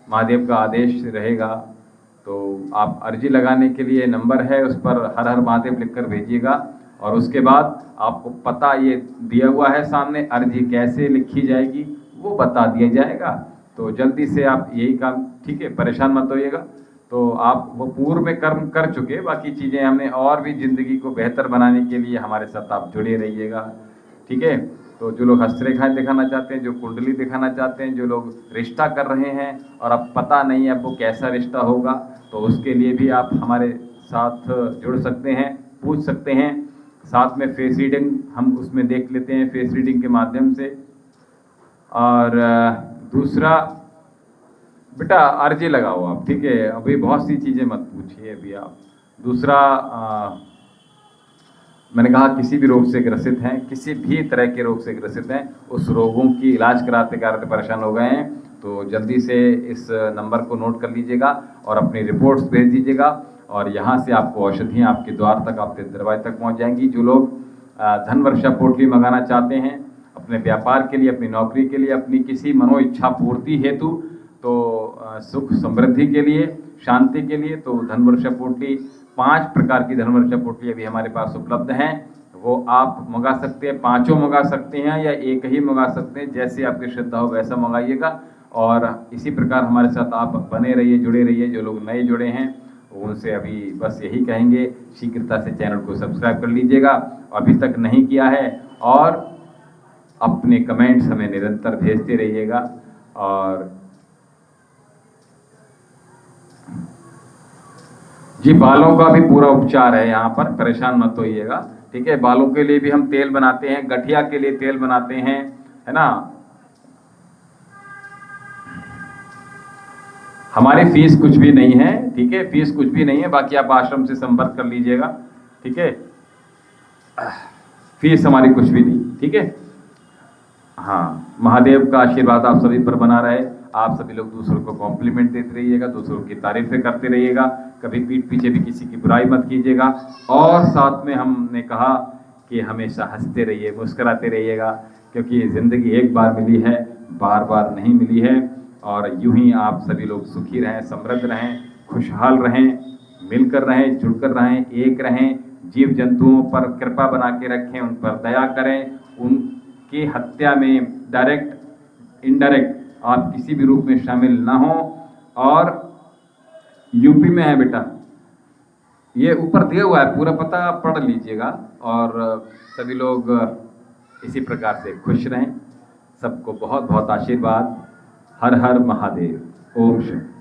महादेव का आदेश रहेगा। तो आप अर्जी लगाने के लिए नंबर है, उस पर हर हर महादेव लिखकर भेजिएगा और उसके बाद आपको पता ये दिया हुआ है सामने, अर्जी कैसे लिखी जाएगी वो बता दिया जाएगा। तो जल्दी से आप यही काम, ठीक है, परेशान मत होइएगा। तो आप वो पूर्व में कर्म कर चुके, बाकी चीज़ें हमने और भी ज़िंदगी को बेहतर बनाने के लिए हमारे साथ आप जुड़े रहिएगा, ठीक है। तो जो लोग हस्तरेखाएं दिखाना चाहते हैं, जो कुंडली दिखाना चाहते हैं, जो लोग रिश्ता कर रहे हैं और अब पता नहीं है अब वो कैसा रिश्ता होगा, तो उसके लिए भी आप हमारे साथ जुड़ सकते हैं, पूछ सकते हैं। साथ में फेस रीडिंग हम उसमें देख लेते हैं फेस रीडिंग के माध्यम से। और दूसरा बेटा अर्जी लगाओ आप, ठीक है, अभी बहुत सी चीज़ें मत पूछिए अभी आप। दूसरा मैंने कहा किसी भी रोग से ग्रसित हैं, किसी भी तरह के रोग से ग्रसित हैं, उस रोगों की इलाज कराते कराते परेशान हो गए हैं, तो जल्दी से इस नंबर को नोट कर लीजिएगा और अपनी रिपोर्ट्स भेज दीजिएगा और यहाँ से आपको औषधियाँ आपके द्वार तक, आपके दरवाजे तक पहुँच जाएंगी। जो लोग धन वर्षा पोटली मंगाना चाहते हैं अपने व्यापार के लिए, अपनी नौकरी के लिए, अपनी किसी मनो इच्छा पूर्ति हेतु, तो सुख समृद्धि के लिए, शांति के लिए, तो धन वर्षा पोटली 5 प्रकार की धन वर्षा पोटली अभी हमारे पास उपलब्ध हैं, वो आप मंगा सकते हैं, 5 मंगा सकते हैं या एक ही मंगा सकते हैं, जैसे आपकी श्रद्धा हो वैसा मंगाइएगा। और इसी प्रकार हमारे साथ आप बने रहिए, जुड़े रहिए। जो लोग नए जुड़े हैं उनसे अभी बस यही कहेंगे, शीघ्रता से चैनल को सब्सक्राइब कर लीजिएगा अभी तक नहीं किया है, और अपने कमेंट्स हमें निरंतर भेजते रहिएगा। और जी, बालों का भी पूरा उपचार है यहाँ पर, परेशान मत होइएगा, ठीक है। बालों के लिए भी हम तेल बनाते हैं, गठिया के लिए तेल बनाते हैं, है ना। हमारी फीस कुछ भी नहीं है, ठीक है, फीस कुछ भी नहीं है। बाकी आप आश्रम से संपर्क कर लीजिएगा, ठीक है। फीस हमारी कुछ भी नहीं, ठीक है। हाँ, महादेव का आशीर्वाद आप सभी पर बना रहे। आप सभी लोग दूसरों को कॉम्प्लीमेंट देते रहिएगा, दूसरों की तारीफें करते रहिएगा, कभी पीठ पीछे भी किसी की बुराई मत कीजिएगा। और साथ में हमने कहा कि हमेशा हंसते रहिए, मुस्कुराते रहिएगा, क्योंकि ये ज़िंदगी एक बार मिली है, बार बार नहीं मिली है। और यूं ही आप सभी लोग सुखी रहें, समृद्ध रहें, खुशहाल रहें, मिलकर रहें, जुड़कर रहें, एक रहें। जीव जंतुओं पर कृपा बना के रखें, उन पर दया करें, उनकी हत्या में डायरेक्ट इनडायरेक्ट आप किसी भी रूप में शामिल ना हो। और यूपी में है बेटा, ये ऊपर दिया हुआ है पूरा पता, आप पढ़ लीजिएगा। और सभी लोग इसी प्रकार से खुश रहें। सबको बहुत बहुत आशीर्वाद। हर हर महादेव। ओम शांति।